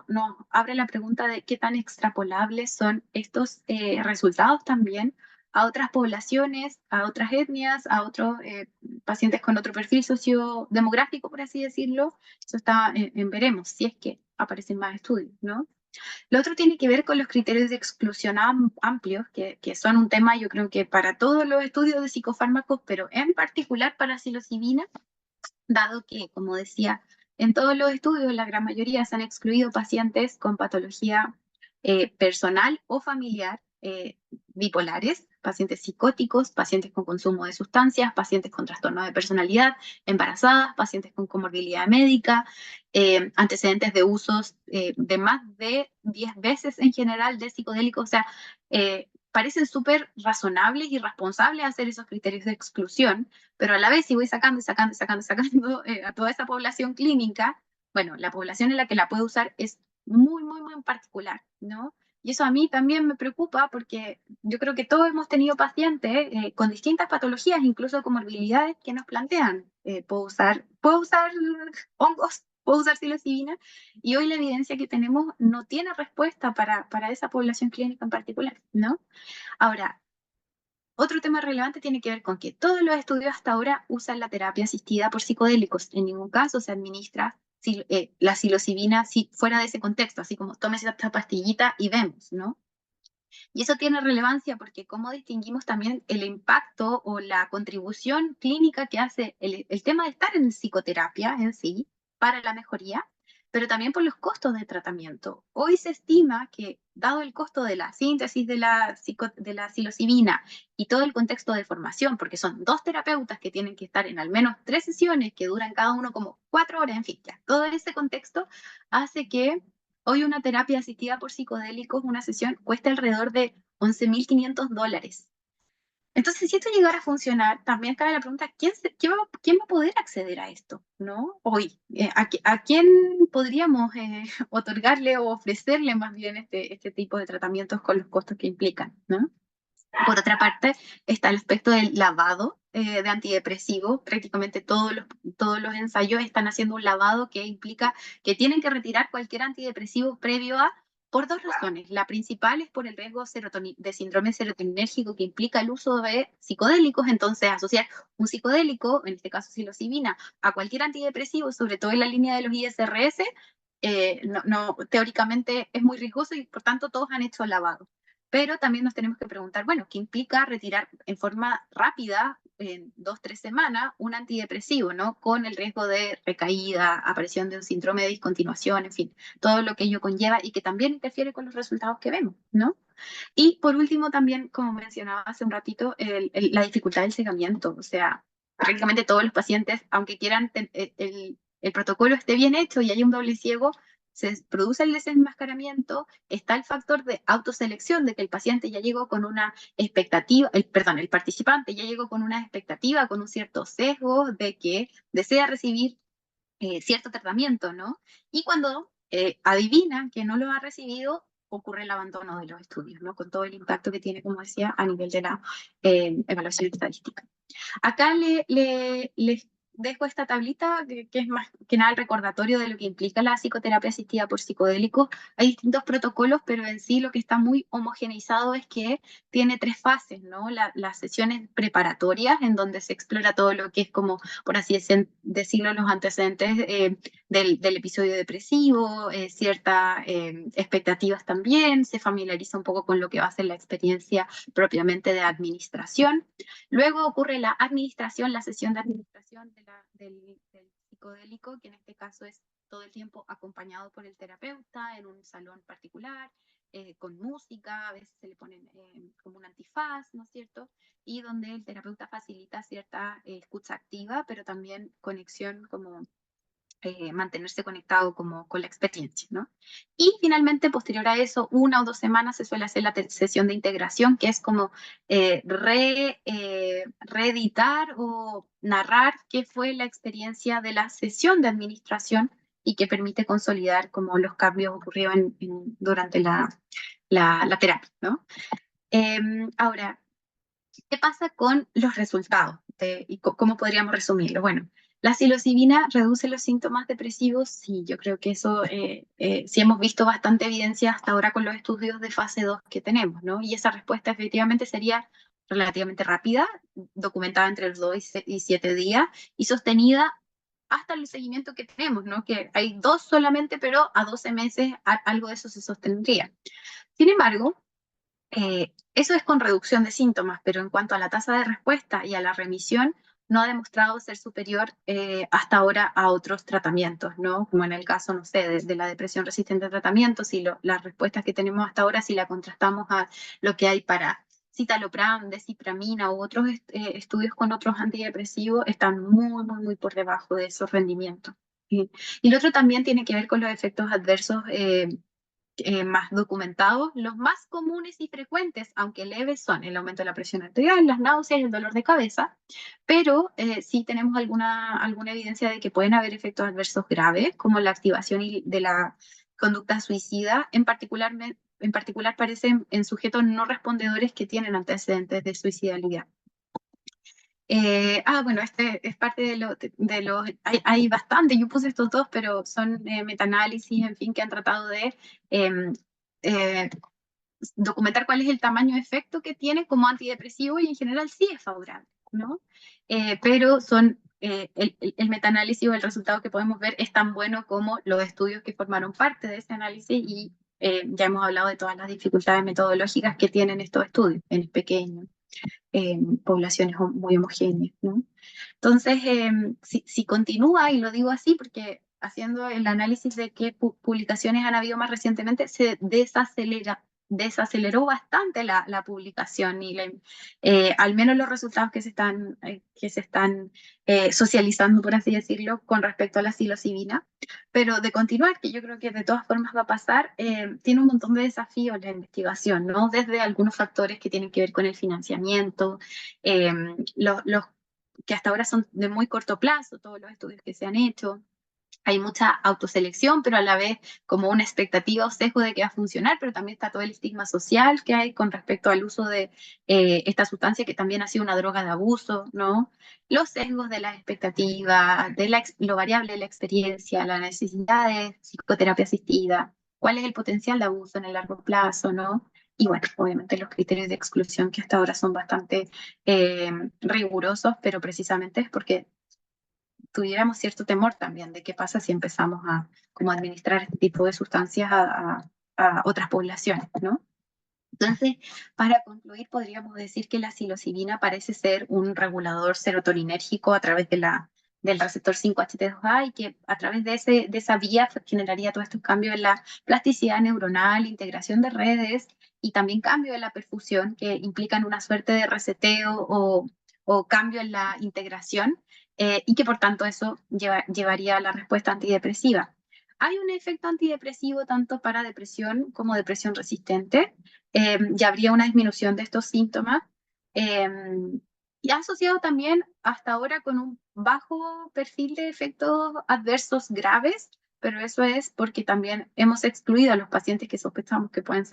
abre la pregunta de qué tan extrapolables son estos resultados también a otras poblaciones, a otras etnias, a otros pacientes con otro perfil sociodemográfico, por así decirlo. Eso está en veremos, si es que aparecen más estudios, ¿no? Lo otro tiene que ver con los criterios de exclusión amplios, que son un tema, yo creo que para todos los estudios de psicofármacos, pero en particular para psilocibina, dado que, como decía, en todos los estudios, la gran mayoría se han excluido pacientes con patología personal o familiar, bipolares, pacientes psicóticos, pacientes con consumo de sustancias, pacientes con trastorno de personalidad, embarazadas, pacientes con comorbilidad médica, antecedentes de usos de más de 10 veces en general de psicodélicos, o sea, parecen súper razonables y responsables hacer esos criterios de exclusión, pero a la vez si voy sacando y sacando y sacando y sacando a toda esa población clínica, bueno, la población en la que la puede usar es muy, muy, muy en particular, ¿no? Y eso a mí también me preocupa porque yo creo que todos hemos tenido pacientes con distintas patologías, incluso comorbilidades, que nos plantean, puedo usar hongos, puedo usar psilocibina, y hoy la evidencia que tenemos no tiene respuesta para esa población clínica en particular, ¿no? Ahora, otro tema relevante tiene que ver con que todos los estudios hasta ahora usan la terapia asistida por psicodélicos. En ningún caso se administra la psilocibina fuera de ese contexto, así como tómese esta pastillita y vemos, ¿no? Y eso tiene relevancia porque cómo distinguimos también el impacto o la contribución clínica que hace el tema de estar en psicoterapia en sí para la mejoría, pero también por los costos de tratamiento. Hoy se estima que, dado el costo de la síntesis de la psilocibina y todo el contexto de formación, porque son 2 terapeutas que tienen que estar en al menos 3 sesiones que duran cada uno como 4 horas, en fin, ya, todo ese contexto hace que hoy una terapia asistida por psicodélicos, una sesión, cuesta alrededor de $11.500. Entonces, si esto llegara a funcionar, también cabe la pregunta, ¿quién va a poder acceder a esto? ¿No? Hoy, ¿a quién podríamos otorgarle o ofrecerle más bien este tipo de tratamientos con los costos que implican? ¿No? Por otra parte, está el aspecto del lavado de antidepresivos. Prácticamente todos los ensayos están haciendo un lavado que implica que tienen que retirar cualquier antidepresivo previo a, por dos razones. La principal es por el riesgo de síndrome serotoninérgico que implica el uso de psicodélicos. Entonces, asociar un psicodélico, en este caso psilocibina, a cualquier antidepresivo, sobre todo en la línea de los ISRS, teóricamente es muy riesgoso y por tanto todos han hecho lavado. Pero también nos tenemos que preguntar, bueno, ¿qué implica retirar en forma rápida, en 2 o 3 semanas, un antidepresivo, ¿no? Con el riesgo de recaída, aparición de un síndrome de discontinuación, en fin, todo lo que ello conlleva y que también interfiere con los resultados que vemos, ¿no? Y por último, también, como mencionaba hace un ratito, la dificultad del seguimiento. O sea, prácticamente todos los pacientes, aunque quieran, el protocolo esté bien hecho y hay un doble ciego, se produce el desenmascaramiento, está el factor de autoselección, de que el paciente ya llegó con una expectativa, el participante ya llegó con una expectativa, con un cierto sesgo de que desea recibir cierto tratamiento, ¿no? Y cuando adivina que no lo ha recibido, ocurre el abandono de los estudios, ¿no? Con todo el impacto que tiene, como decía, a nivel de la evaluación estadística. Acá les dejo esta tablita que es más que nada el recordatorio de lo que implica la psicoterapia asistida por psicodélicos. Hay distintos protocolos, pero en sí lo que está muy homogeneizado es que tiene 3 fases, ¿no? Las sesiones preparatorias, en donde se explora todo lo que es como, por así decirlo, los antecedentes del episodio depresivo, ciertas expectativas también, se familiariza un poco con lo que va a ser la experiencia propiamente de administración. Luego ocurre la administración, la sesión de administración del psicodélico, que en este caso es todo el tiempo acompañado por el terapeuta en un salón particular, con música, a veces se le ponen como un antifaz, ¿no es cierto? Y donde el terapeuta facilita cierta escucha activa, pero también conexión como mantenerse conectado como con la experiencia, ¿no? Y finalmente, posterior a eso, 1 o 2 semanas se suele hacer la sesión de integración, que es como reeditar o narrar qué fue la experiencia de la sesión de administración y que permite consolidar como los cambios ocurridos durante la terapia, ¿no? Ahora, ¿qué pasa con los resultados? ¿Y cómo podríamos resumirlo? Bueno, la psilocibina reduce los síntomas depresivos. Sí, yo creo que eso sí hemos visto bastante evidencia hasta ahora con los estudios de fase 2 que tenemos, ¿no? Y esa respuesta efectivamente sería relativamente rápida, documentada entre los 2 y 7 días y sostenida hasta el seguimiento que tenemos, ¿no? Que hay 2 solamente, pero a 12 meses algo de eso se sostendría. Sin embargo, eso es con reducción de síntomas, pero en cuanto a la tasa de respuesta y a la remisión, no ha demostrado ser superior hasta ahora a otros tratamientos, ¿no? Como en el caso, no sé, de la depresión resistente a tratamientos, si las respuestas que tenemos hasta ahora, si la contrastamos a lo que hay para citalopram, desipramina u otros estudios con otros antidepresivos, están muy, muy, muy por debajo de esos rendimientos. Y lo otro también tiene que ver con los efectos adversos más documentados. Los más comunes y frecuentes, aunque leves, son el aumento de la presión arterial, las náuseas y el dolor de cabeza, pero sí tenemos alguna evidencia de que pueden haber efectos adversos graves, como la activación de la conducta suicida, en particular parecen en sujetos no respondedores que tienen antecedentes de suicidalidad. Bueno, este es parte de los hay bastante, yo puse estos dos, pero son metaanálisis, en fin, que han tratado de em, eh, documentar cuál es el tamaño de efecto que tiene como antidepresivo y en general sí es favorable, ¿no? Pero el metaanálisis o el resultado que podemos ver es tan bueno como los estudios que formaron parte de ese análisis y ya hemos hablado de todas las dificultades metodológicas que tienen estos estudios en pequeños poblaciones muy homogéneas, ¿no? Entonces, si continúa, y lo digo así porque haciendo el análisis de qué publicaciones han habido más recientemente, se desacelera desaceleró bastante la publicación y al menos los resultados que se están socializando, por así decirlo, con respecto a la psilocibina. Pero de continuar, que yo creo que de todas formas va a pasar, tiene un montón de desafíos la investigación, ¿no? Desde algunos factores que tienen que ver con el financiamiento, eh, los que hasta ahora son de muy corto plazo, todos los estudios que se han hecho. Hay mucha autoselección, pero a la vez como una expectativa o sesgo de que va a funcionar, pero también está todo el estigma social que hay con respecto al uso de esta sustancia que también ha sido una droga de abuso, ¿no? Los sesgos de las expectativas, lo variable de la experiencia, la necesidad de psicoterapia asistida, cuál es el potencial de abuso en el largo plazo, ¿no? Y bueno, obviamente los criterios de exclusión que hasta ahora son bastante eh, rigurosos, pero precisamente es porque tuviéramos cierto temor también de qué pasa si empezamos a como administrar este tipo de sustancias a otras poblaciones, ¿no? Entonces, para concluir, podríamos decir que la psilocibina parece ser un regulador serotoninérgico a través del receptor 5-HT2A y que a través de esa vía generaría todos estos cambios en la plasticidad neuronal, integración de redes y también cambio en la perfusión que implican una suerte de reseteo o cambio en la integración y que por tanto eso llevaría a la respuesta antidepresiva. Hay un efecto antidepresivo tanto para depresión como depresión resistente. Ya habría una disminución de estos síntomas. eh, y asociado también hasta ahora con un bajo perfil de efectos adversos graves, pero eso es porque también hemos excluido a los pacientes que sospechamos que pueden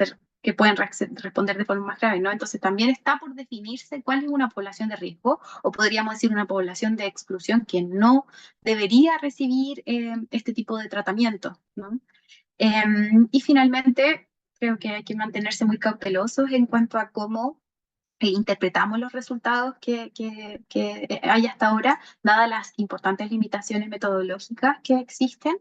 responder de forma más grave, ¿no? Entonces también está por definirse cuál es una población de riesgo, o podríamos decir una población de exclusión que no debería recibir este tipo de tratamiento, ¿no? Y finalmente, creo que hay que mantenerse muy cautelosos en cuanto a cómo interpretamos los resultados que hay hasta ahora, dadas las importantes limitaciones metodológicas que existen.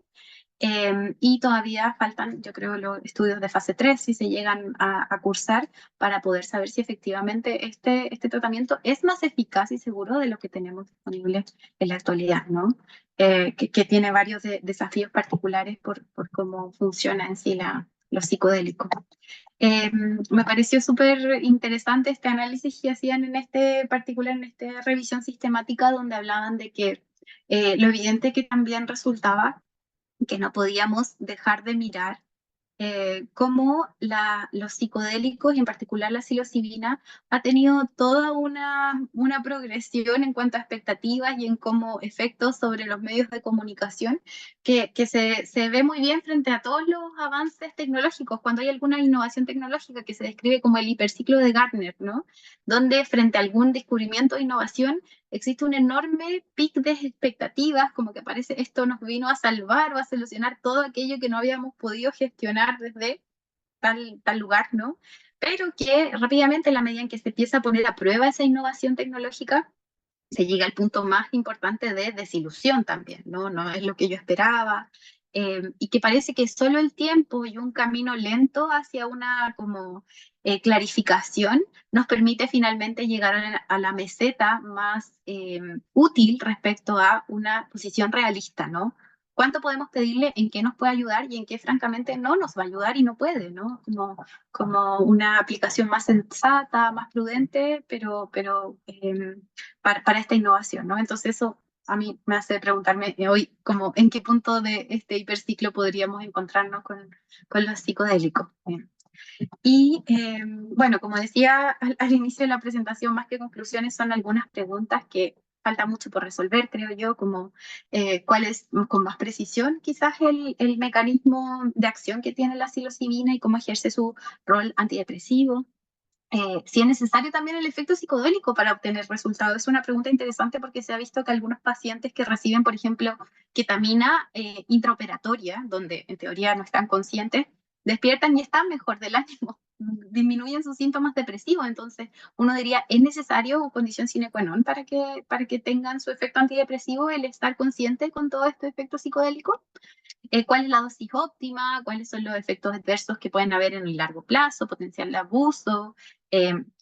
Y todavía faltan, yo creo, los estudios de fase 3 si se llegan a cursar para poder saber si efectivamente este tratamiento es más eficaz y seguro de lo que tenemos disponible en la actualidad, ¿no? Que tiene varios desafíos particulares por cómo funciona en sí los psicodélicos. Me pareció súper interesante este análisis que hacían en este particular, en esta revisión sistemática, donde hablaban de que lo evidente que también resultaba que no podíamos dejar de mirar cómo los psicodélicos, y en particular la psilocibina, ha tenido toda una progresión en cuanto a expectativas y en cómo efectos sobre los medios de comunicación, que se ve muy bien frente a todos los avances tecnológicos, cuando hay alguna innovación tecnológica que se describe como el hiperciclo de Gartner, ¿no? Donde frente a algún descubrimiento o innovación existe un enorme pic de expectativas, como que parece esto nos vino a salvar o a solucionar todo aquello que no habíamos podido gestionar desde tal lugar, ¿no? Pero que rápidamente, en la medida en que se empieza a poner a prueba esa innovación tecnológica, se llega al punto más importante de desilusión también, ¿no? No es lo que yo esperaba. Y que parece que solo el tiempo y un camino lento hacia una como clarificación nos permite finalmente llegar a la meseta más útil respecto a una posición realista, ¿no? ¿Cuánto podemos pedirle en qué nos puede ayudar y en qué francamente no nos va a ayudar y no puede, ¿no? Como una aplicación más sensata, más prudente, pero para esta innovación, ¿no? Entonces eso a mí me hace preguntarme hoy como en qué punto de este hiperciclo podríamos encontrarnos con los psicodélicos. Y bueno, como decía al inicio de la presentación, más que conclusiones, son algunas preguntas que falta mucho por resolver, creo yo, como cuál es con más precisión quizás el mecanismo de acción que tiene la psilocibina y cómo ejerce su rol antidepresivo. Si es necesario también el efecto psicodélico para obtener resultados. Es una pregunta interesante porque se ha visto que algunos pacientes que reciben, por ejemplo, ketamina intraoperatoria, donde en teoría no están conscientes, despiertan y están mejor del ánimo, disminuyen sus síntomas depresivos. Entonces, uno diría, ¿es necesario o condición sine qua non para que tengan su efecto antidepresivo el estar consciente con todo este efecto psicodélico? ¿Cuál es la dosis óptima? ¿Cuáles son los efectos adversos que pueden haber en el largo plazo? Potencial de abuso.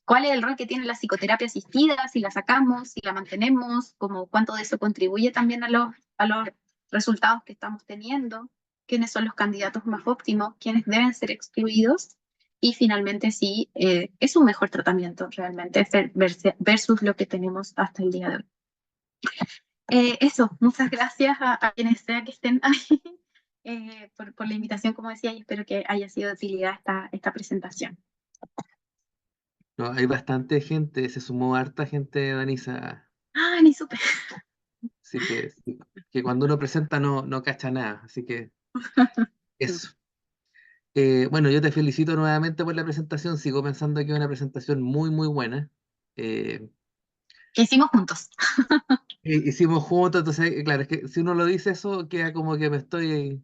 ¿Cuál es el rol que tiene la psicoterapia asistida? Si la sacamos, si la mantenemos, como cuánto de eso contribuye también a los resultados que estamos teniendo, quiénes son los candidatos más óptimos, quiénes deben ser excluidos. y finalmente sí, es un mejor tratamiento realmente versus lo que tenemos hasta el día de hoy. Eso, muchas gracias a quienes sea que estén ahí por la invitación, como decía, y espero que haya sido de utilidad esta presentación. No, hay bastante gente, se sumó harta gente, Danisa. Ah, ni supe. Así que, sí, que cuando uno presenta no cacha nada. Así que eso. Bueno, yo te felicito nuevamente por la presentación. Sigo pensando que es una presentación muy, muy buena. Eh, Que hicimos juntos. Hicimos juntos, entonces, claro, es que si uno lo dice eso, queda como que me estoy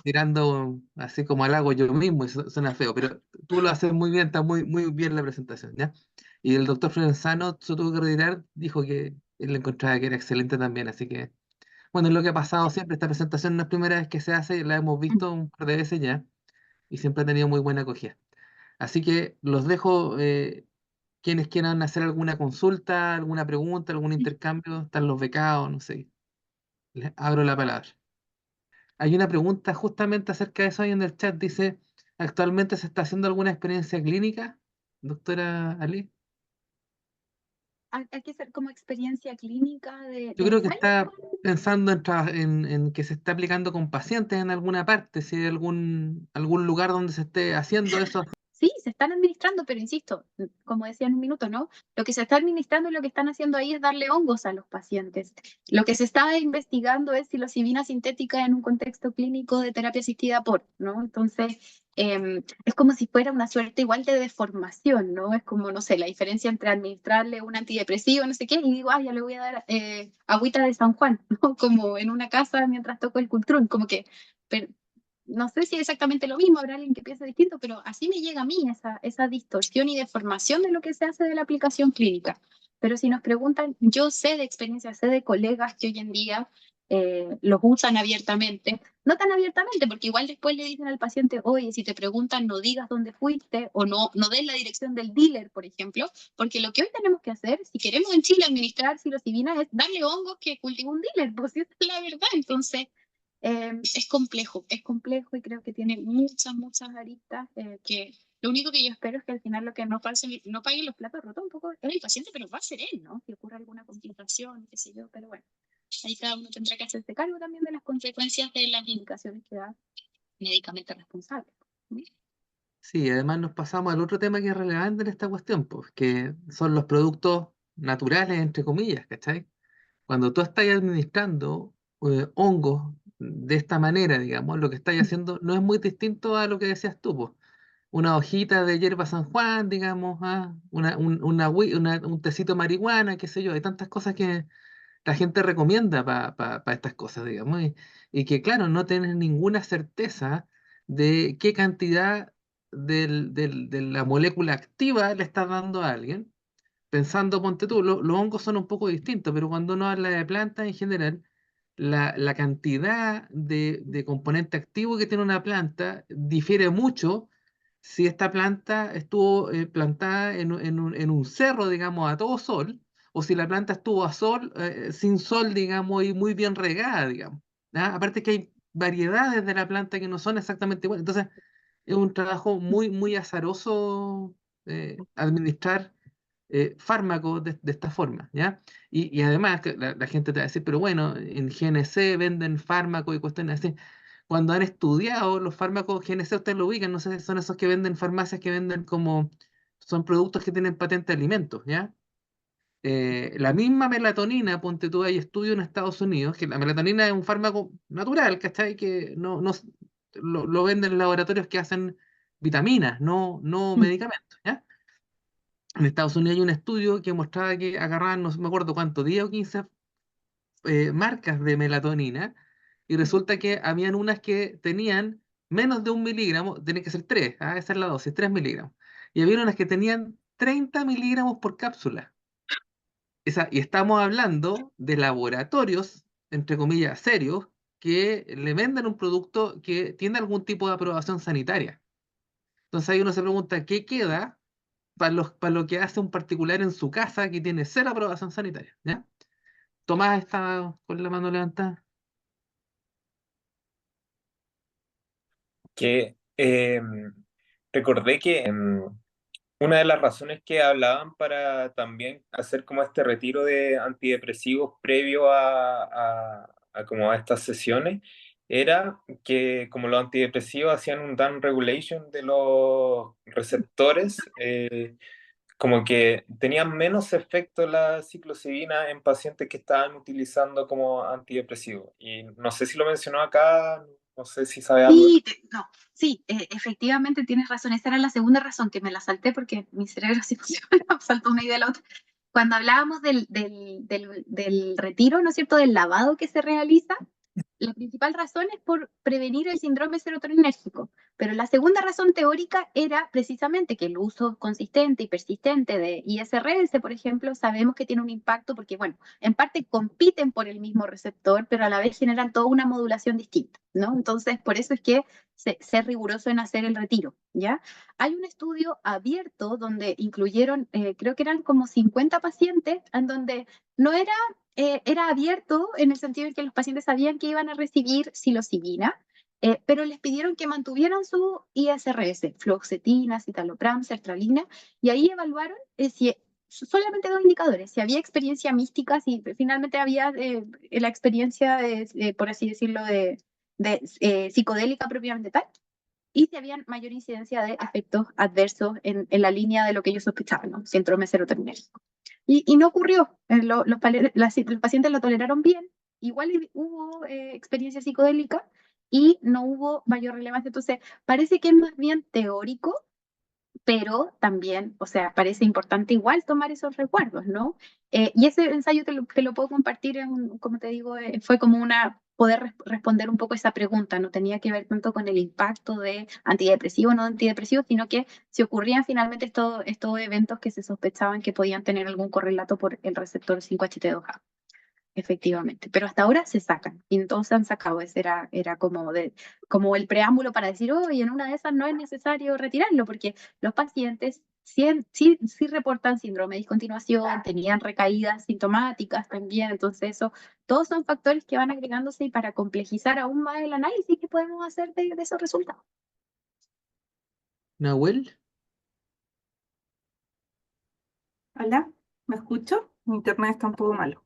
tirando así como al agua yo mismo, y suena feo, pero tú lo haces muy bien, está muy, muy bien la presentación, ¿ya? Y el doctor Florenzano, se tuvo que retirar, dijo que él encontraba que era excelente también, así que, bueno, es lo que ha pasado siempre, esta presentación no es la primera vez que se hace, la hemos visto un par de veces ya, y siempre ha tenido muy buena acogida. Así que los dejo, quienes quieran hacer alguna consulta, alguna pregunta, algún intercambio, están los becados, no sé. Les abro la palabra. Hay una pregunta justamente acerca de eso ahí en el chat. Dice, ¿actualmente se está haciendo alguna experiencia clínica, doctora Ali? Hay que hacer como experiencia clínica Yo de creo que ensayo. está pensando en que se está aplicando con pacientes en alguna parte, si hay algún lugar donde se esté haciendo eso. Sí, se están administrando, pero insisto, como decía en un minuto, ¿no? Lo que se está administrando y lo que están haciendo ahí es darle hongos a los pacientes. Lo que se está investigando es psilocibina sintética en un contexto clínico de terapia asistida por, ¿no? Entonces, es como si fuera una suerte igual de deformación, ¿no? Es como, no sé, la diferencia entre administrarle un antidepresivo, no sé qué, y digo, ah, ya le voy a dar agüita de San Juan, ¿no? Como en una casa mientras toco el cultrún, como que no sé si es exactamente lo mismo, habrá alguien que piense distinto, pero así me llega a mí esa distorsión y deformación de lo que se hace de la aplicación clínica. Pero si nos preguntan, yo sé de experiencia, sé de colegas que hoy en día los usan abiertamente, no tan abiertamente, porque igual después le dicen al paciente, oye, si te preguntan, no digas dónde fuiste o no des la dirección del dealer, por ejemplo, porque lo que hoy tenemos que hacer, si queremos en Chile administrar psilocibina, es darle hongos que cultive un dealer, pues esa es la verdad. Entonces, es complejo y creo que tiene muchas aristas que lo único que yo espero es que al final lo que no paguen los platos rotos un poco es el paciente, pero va a ser él, ¿no? Si ocurre alguna complicación, qué sé yo, pero bueno, ahí cada uno tendrá que hacerse cargo también de las consecuencias de las indicaciones que da médicamente responsable. ¿No? Sí, además nos pasamos al otro tema que es relevante en esta cuestión, pues, que son los productos naturales, entre comillas, ¿cachai? Cuando tú estás administrando hongos de esta manera, digamos, lo que estás haciendo no es muy distinto a lo que decías tú, pues. Una hojita de hierba San Juan, digamos, un tecito de marihuana, qué sé yo. Hay tantas cosas que la gente recomienda para estas cosas, digamos, y que, claro, no tienes ninguna certeza de qué cantidad de la molécula activa le estás dando a alguien pensando, ponte tú, los hongos son un poco distintos, pero cuando uno habla de plantas en general, la cantidad de componente activo que tiene una planta difiere mucho si esta planta estuvo plantada en un cerro, digamos, a todo sol, o si la planta estuvo a sol, sin sol, digamos, y muy bien regada, digamos. ¿Ah? Aparte que hay variedades de la planta que no son exactamente iguales. Entonces, es un trabajo muy, muy azaroso administrar fármacos de esta forma, ¿ya? Y además, que la gente te va a decir, pero bueno, en GNC venden fármacos y cuestiones así. Cuando han estudiado los fármacos GNC, ustedes lo ubican, no sé, son esos que venden farmacias que venden como, son productos que tienen patente de alimentos, ¿ya? La misma melatonina, ponte tú, hay estudios en Estados Unidos, que la melatonina es un fármaco natural, ¿cachai? Que lo venden en laboratorios que hacen vitaminas, no medicamentos, ¿ya? En Estados Unidos hay un estudio que mostraba que agarraban, no me acuerdo cuánto, 10 o 15 marcas de melatonina, y resulta que habían unas que tenían menos de 1 miligramo, tiene que ser 3, esa es la dosis, 3 miligramos, y había unas que tenían 30 miligramos por cápsula. Y estamos hablando de laboratorios, entre comillas, serios, que le venden un producto que tiene algún tipo de aprobación sanitaria. Entonces ahí uno se pregunta, ¿qué queda para lo que hace un particular en su casa que tiene cero aprobación sanitaria? ¿Ya? Tomás está con la mano levantada. Que recordé que una de las razones que hablaban para también hacer como este retiro de antidepresivos previo a como a estas sesiones era que como los antidepresivos hacían un down regulation de los receptores, como que tenían menos efecto la psilocibina en pacientes que estaban utilizando como antidepresivo. Y no sé si lo mencionó acá, no sé si sabe algo. Sí, no, sí, efectivamente tienes razón. Esa era la segunda razón que me la salté porque mi cerebro se funciona, saltó una idea a la otra. Cuando hablábamos del retiro, ¿no es cierto?, del lavado que se realiza, la principal razón es por prevenir el síndrome serotoninérgico, pero la segunda razón teórica era precisamente que el uso consistente y persistente de ISRS, por ejemplo, sabemos que tiene un impacto porque, bueno, en parte compiten por el mismo receptor, pero a la vez generan toda una modulación distinta, ¿no? Entonces, por eso es que ser riguroso en hacer el retiro, ¿ya? Hay un estudio abierto donde incluyeron, creo que eran como 50 pacientes, en donde no era abierto en el sentido en que los pacientes sabían que iban a recibir psilocibina, pero les pidieron que mantuvieran su ISRS, fluoxetina, citalopram, sertralina, y ahí evaluaron si solamente dos indicadores, si había experiencia mística, si finalmente había la experiencia, por así decirlo, de psicodélica propiamente tal, y si había mayor incidencia de efectos adversos en la línea de lo que ellos sospechaban, ¿no? Síndrome serotoninérgico. Y no ocurrió. Los pacientes lo toleraron bien. Igual hubo experiencia psicodélica y no hubo mayor relevancia. Entonces, parece que es más bien teórico, pero también, o sea, parece importante igual tomar esos recuerdos, ¿no? Y ese ensayo te lo puedo compartir, como te digo, fue como poder responder un poco esa pregunta, no tenía que ver tanto con el impacto de antidepresivo o no antidepresivo, sino que si ocurrían finalmente estos eventos que se sospechaban que podían tener algún correlato por el receptor 5HT2A. Efectivamente, pero hasta ahora se sacan y entonces han sacado, ese era como el preámbulo para decir, oye, en una de esas no es necesario retirarlo, porque los pacientes sí reportan síndrome de discontinuación, tenían recaídas sintomáticas también, entonces eso, todos son factores que van agregándose y para complejizar aún más el análisis que podemos hacer de esos resultados. Nahuel, Hola, ¿me escucho? Mi internet está un poco malo.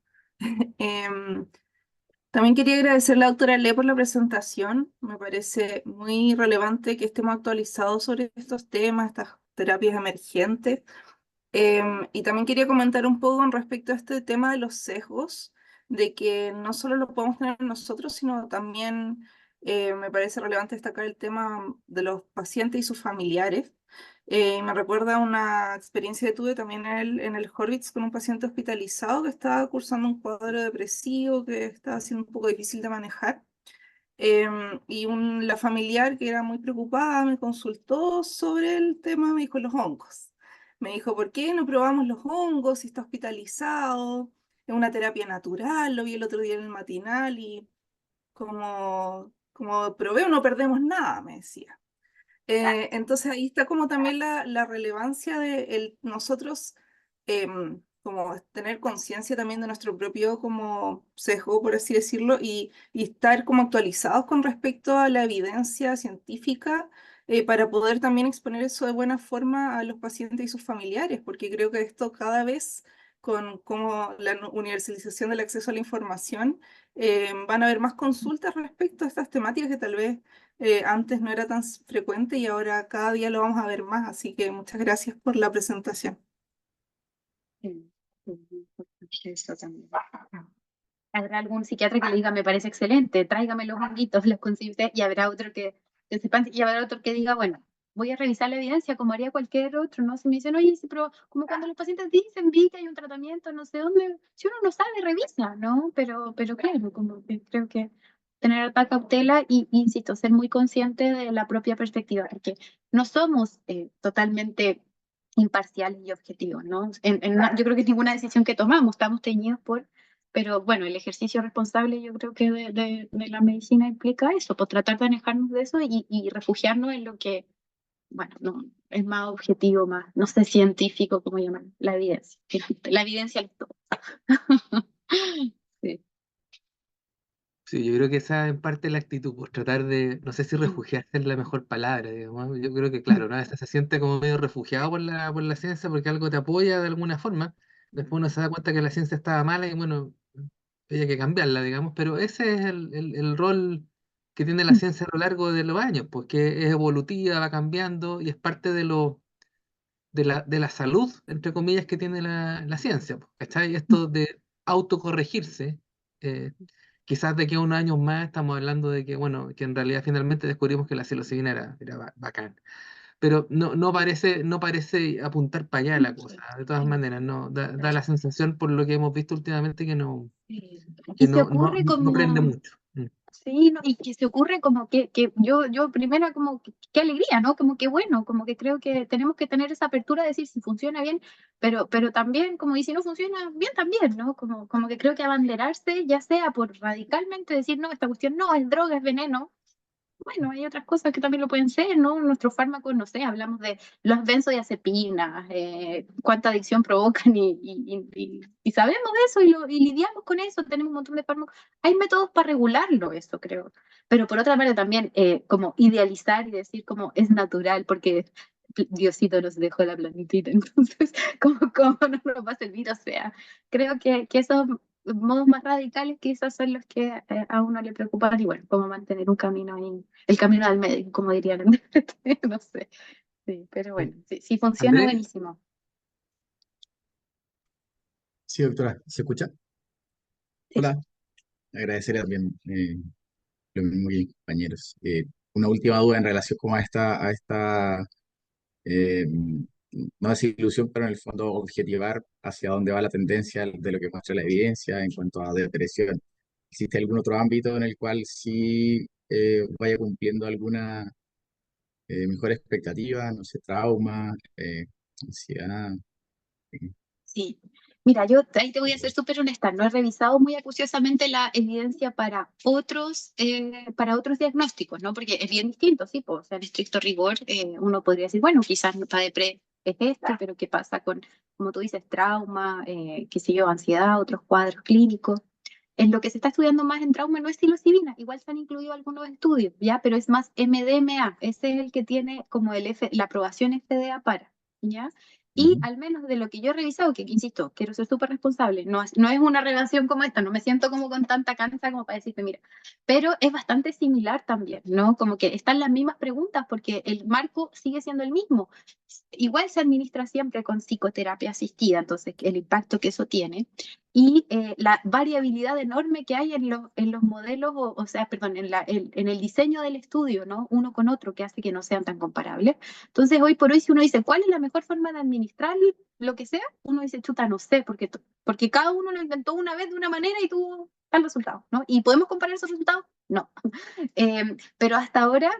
También quería agradecer a la doctora Le por la presentación. Me parece muy relevante que estemos actualizados sobre estos temas, estas terapias emergentes. Y también quería comentar un poco con respecto a este tema de los sesgos, de que no solo lo podemos tener nosotros, sino también me parece relevante destacar el tema de los pacientes y sus familiares. Me recuerda una experiencia que tuve también en el Horvitz con un paciente hospitalizado que estaba cursando un cuadro depresivo que estaba siendo un poco difícil de manejar. La familiar que era muy preocupada me consultó sobre el tema, me dijo los hongos. Me dijo, ¿por qué no probamos los hongos si está hospitalizado? Es una terapia natural, lo vi el otro día en el matinal y como probé no perdemos nada, me decía. Entonces ahí está como también la relevancia de nosotros como tener conciencia también de nuestro propio como sesgo, por así decirlo, y estar como actualizados con respecto a la evidencia científica para poder también exponer eso de buena forma a los pacientes y sus familiares, porque creo que esto cada vez con como la universalización del acceso a la información, van a haber más consultas respecto a estas temáticas que tal vez antes no era tan frecuente y ahora cada día lo vamos a ver más, así que muchas gracias por la presentación. Eso también. Habrá algún psiquiatra que le diga, me parece excelente, tráigame los honguitos, los consigue, y habrá otro que sepan, y habrá otro que diga, bueno, voy a revisar la evidencia como haría cualquier otro, ¿no? Si me dicen, oye, sí, pero como cuando los pacientes dicen, vi que hay un tratamiento, no sé dónde, si uno no sabe, revisa, ¿no? Pero claro, como que creo que tener alta cautela y, insisto, ser muy consciente de la propia perspectiva, porque no somos totalmente imparciales y objetivos, ¿no? Yo creo que es ninguna decisión que tomamos, estamos teñidos pero bueno, el ejercicio responsable yo creo que de la medicina implica eso, pues tratar de alejarnos de eso y refugiarnos en lo que, bueno, no, es más objetivo, más, no sé, científico, como llaman, la evidencia. La evidencia es todo. Sí. Sí, yo creo que esa en parte es la actitud, pues tratar de, no sé si Mm. refugiarse es la mejor palabra, digamos. Yo creo que, claro, ¿no? A veces se siente como medio refugiado por la ciencia porque algo te apoya de alguna forma. Después uno se da cuenta que la ciencia estaba mala y bueno, había que cambiarla, digamos. Pero ese es el rol que tiene la ciencia a lo largo de los años, pues que es evolutiva, va cambiando y es parte de la salud, entre comillas, que tiene la ciencia, pues, ¿cachai? Esto de autocorregirse. eh, Quizás de aquí a unos años más estamos hablando de que, bueno, que en realidad finalmente descubrimos que la psilocibina era bacán. Pero no parece apuntar para allá la cosa. De todas maneras, no, da la sensación por lo que hemos visto últimamente Sí. que Y se ocurre no prende como, mucho. Mm. sí, no, y que se ocurre como que yo primero como que, qué alegría, ¿no? Como que bueno, como que creo que tenemos que tener esa apertura de decir si funciona bien, pero también como y si no funciona bien también, ¿no? Como que creo que abanderarse, ya sea por radicalmente decir, no, esta cuestión no, es droga, es veneno. Bueno, hay otras cosas que también lo pueden ser, ¿no? Nuestros fármacos, no sé, hablamos de los benzodiazepinas, cuánta adicción provocan y sabemos de eso y lidiamos con eso, tenemos un montón de fármacos. Hay métodos para regularlo, eso creo. Pero por otra parte también, como idealizar y decir como es natural, porque Diosito nos dejó la planetita, entonces, ¿cómo no nos va a servir? O sea, creo que esos modos más radicales quizás son los que a uno le preocupan y bueno, cómo mantener un camino ahí, el camino al médico, como dirían en no sé, sí, pero bueno, si funciona, Andrés, buenísimo. Sí, doctora, ¿se escucha? Sí. Hola, agradecer también lo mismo que compañeros. Una última duda en relación como a esta eh, no desilusión, pero en el fondo objetivar hacia dónde va la tendencia de lo que muestra la evidencia en cuanto a depresión. ¿Existe algún otro ámbito en el cual sí vaya cumpliendo alguna mejor expectativa, no sé, trauma, ansiedad? eh, Sí, mira, yo ahí te voy a ser súper honesta, no he revisado muy acuciosamente la evidencia para otros diagnósticos, ¿no? Porque es bien distinto, sí, pues, o sea, en estricto rigor, uno podría decir, bueno, quizás no está depre es esto, pero ¿qué pasa con, como tú dices, trauma, qué sé yo, ansiedad, otros cuadros clínicos? En lo que se está estudiando más en trauma no es psilocibina, igual se han incluido algunos estudios, ¿ya? Pero es más MDMA, ese es el que tiene como la aprobación FDA para, ¿ya? Y Ujú. al menos de lo que yo he revisado, que insisto, quiero ser súper responsable, no es una relación como esta, no me siento como con tanta cansa como para decirte, mira, pero es bastante similar también, ¿no? Como que están las mismas preguntas porque el marco sigue siendo el mismo. Igual se administra siempre con psicoterapia asistida, entonces el impacto que eso tiene y la variabilidad enorme que hay en los modelos, o sea, perdón, en el diseño del estudio, ¿no? Uno con otro, que hace que no sean tan comparables. Entonces, hoy por hoy, si uno dice, ¿cuál es la mejor forma de administrar lo que sea? Uno dice, chuta, no sé, porque cada uno lo inventó una vez de una manera y tuvo tal resultado, ¿no? ¿Y podemos comparar esos resultados? No. Pero hasta ahora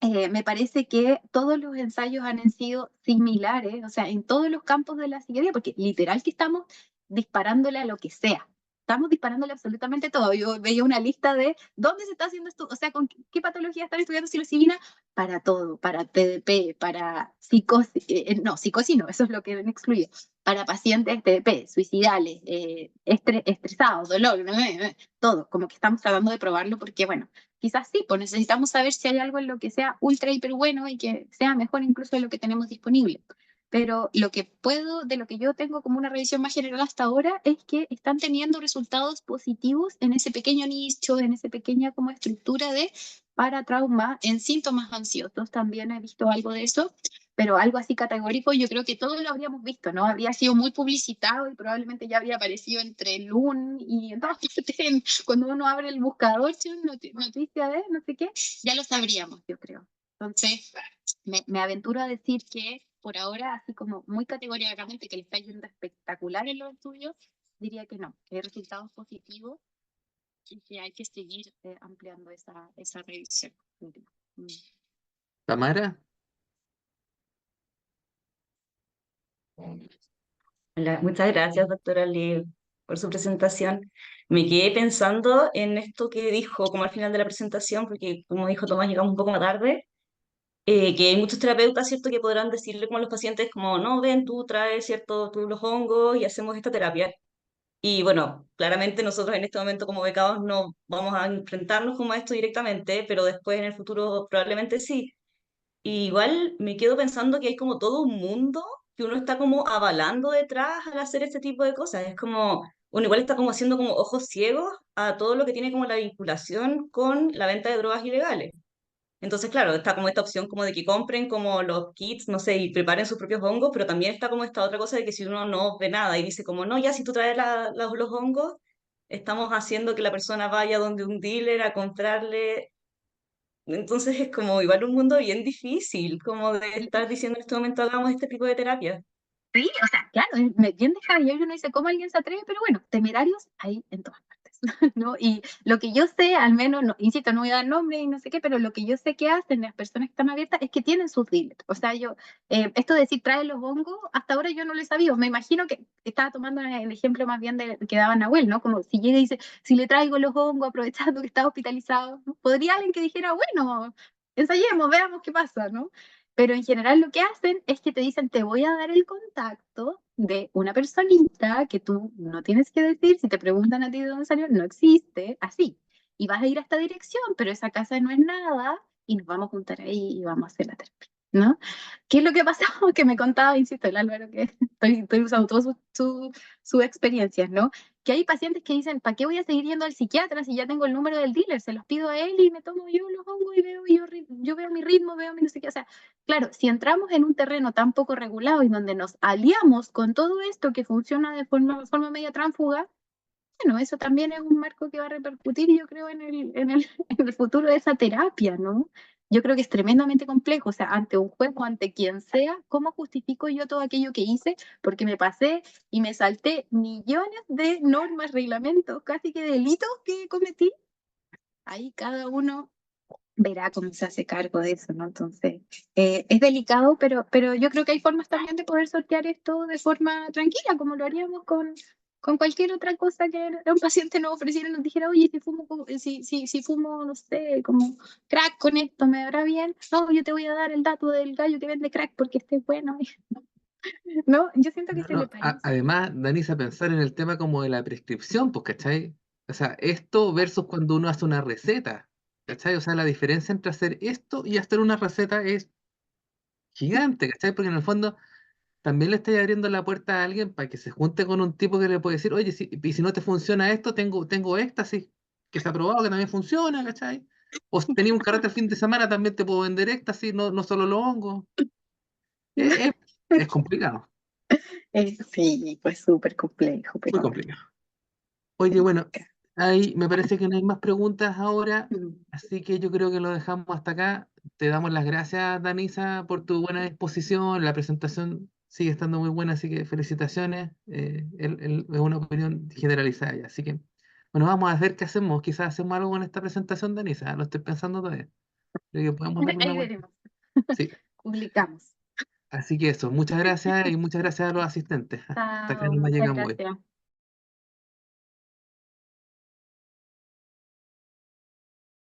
me parece que todos los ensayos han sido similares, o sea, en todos los campos de la psiquiatría, porque literal que estamos disparándole a lo que sea. Estamos disparándole absolutamente todo. Yo veía una lista de dónde se está haciendo esto, o sea, con qué patología están estudiando psilocibina para todo, para TDP, para psicosis, no, psicosis no, eso es lo que ven excluido, para pacientes TDP, suicidales, estresados, dolor, todo, como que estamos tratando de probarlo porque, bueno, quizás sí, pues necesitamos saber si hay algo en lo que sea ultra, hiper bueno y que sea mejor incluso de lo que tenemos disponible. Pero lo que puedo, de lo que yo tengo como una revisión más general hasta ahora, es que están teniendo resultados positivos en ese pequeño nicho, en esa pequeña como estructura de paratrauma, en síntomas ansiosos. También he visto algo de eso, pero algo así categórico, yo creo que todos lo habríamos visto, ¿no? Habría sido muy publicitado y probablemente ya habría aparecido entre el LUN y en todas partes, cuando uno abre el buscador, noticia de no sé qué, ya lo sabríamos, yo creo. Entonces, me aventuro a decir que por ahora, así como muy categóricamente que le está yendo espectacular en los estudios, diría que no, que hay resultados positivos y que hay que seguir ampliando esa revisión. Mm. Tamara, Hola, muchas gracias, doctora Lee, por su presentación. Me quedé pensando en esto que dijo como al final de la presentación, porque como dijo Tomás, llegamos un poco más tarde, que hay muchos terapeutas, ¿cierto?, que podrán decirle como a los pacientes, como, no, ven, tú traes, ¿cierto?, tú los hongos y hacemos esta terapia. Y bueno, claramente nosotros en este momento como becados no vamos a enfrentarnos como a esto directamente, pero después en el futuro probablemente sí. Y igual me quedo pensando que hay como todo un mundo que uno está como avalando detrás al hacer este tipo de cosas. Es como, uno igual está como haciendo como ojos ciegos a todo lo que tiene como la vinculación con la venta de drogas ilegales. Entonces, claro, está como esta opción como de que compren como los kits, no sé, y preparen sus propios hongos, pero también está como esta otra cosa de que si uno no ve nada y dice como, no, ya si tú traes los hongos, estamos haciendo que la persona vaya donde un dealer a comprarle. Entonces es como igual un mundo bien difícil, como de estar diciendo en este momento hagamos este tipo de terapia. Sí, o sea, claro, bien descabellado y uno dice, ¿cómo alguien se atreve? Pero bueno, temerarios hay en todas partes, ¿no? Y lo que yo sé, al menos, no, insisto, no voy a dar nombre y no sé qué, pero lo que yo sé que hacen las personas que están abiertas es que tienen sus dealers. O sea, esto de decir trae los hongos, hasta ahora yo no lo he sabido. Me imagino que estaba tomando el ejemplo más bien de que daba Nahuel, ¿no? Como si llega y dice, si le traigo los hongos aprovechando que está hospitalizado, ¿no? Podría alguien que dijera, bueno, ensayemos, veamos qué pasa, ¿no? Pero en general lo que hacen es que te dicen, te voy a dar el contacto de una personita que tú no tienes que decir, si te preguntan a ti de dónde salió, no existe, así. Y vas a ir a esta dirección, pero esa casa no es nada, y nos vamos a juntar ahí y vamos a hacer la terapia, ¿no? ¿Qué es lo que ha pasado? Que me contaba, insisto, el Álvaro, que estoy usando todas sus experiencias, ¿no? Que hay pacientes que dicen, ¿para qué voy a seguir yendo al psiquiatra si ya tengo el número del dealer? Se los pido a él y me tomo yo los hongos y yo veo mi ritmo, veo mi no sé qué. O sea, claro, si entramos en un terreno tan poco regulado y donde nos aliamos con todo esto que funciona de forma media tránfuga, bueno, eso también es un marco que va a repercutir, yo creo, en el futuro de esa terapia, ¿no? Yo creo que es tremendamente complejo, o sea, ante un juez o ante quien sea, ¿cómo justifico yo todo aquello que hice? Porque me pasé y me salté millones de normas, reglamentos, casi que delitos que cometí. Ahí cada uno verá cómo se hace cargo de eso, ¿no? Entonces, es delicado, pero yo creo que hay formas también de poder sortear esto de forma tranquila, como lo haríamos con cualquier otra cosa que un paciente nos ofreciera y nos dijera, oye, si fumo, no sé, como crack con esto, ¿me dará bien? No, yo te voy a dar el dato del gallo que vende crack porque esté bueno. No, yo siento que se le No, parece. además, Danisa, pensar en el tema como de la prescripción, pues, ¿cachai? O sea, esto versus cuando uno hace una receta, ¿cachai? O sea, la diferencia entre hacer esto y hacer una receta es gigante, ¿cachai? Porque en el fondo también le estáis abriendo la puerta a alguien para que se junte con un tipo que le puede decir, oye, y si no te funciona esto, tengo éxtasis, que se ha probado que también funciona, ¿cachai? O si tenía un carrete el fin de semana, también te puedo vender éxtasis, no solo los hongos. Es, es complicado, Sí, pues súper complejo, muy pero complicado. Oye, bueno, ahí me parece que no hay más preguntas ahora, bueno. así que yo creo que lo dejamos hasta acá. Te damos las gracias, Danisa, por tu buena disposición. La presentación sigue estando muy buena, así que felicitaciones. Es una opinión generalizada ya. Así que, bueno, vamos a ver qué hacemos. Quizás hacemos algo con esta presentación, Danisa. Lo estoy pensando todavía. Creo que podemos darle una Ahí vuelta. veremos. Sí, Publicamos. así que eso. Muchas gracias y muchas gracias a los asistentes. Hasta acá Chao, nomás muchas llegamos hoy. gracias.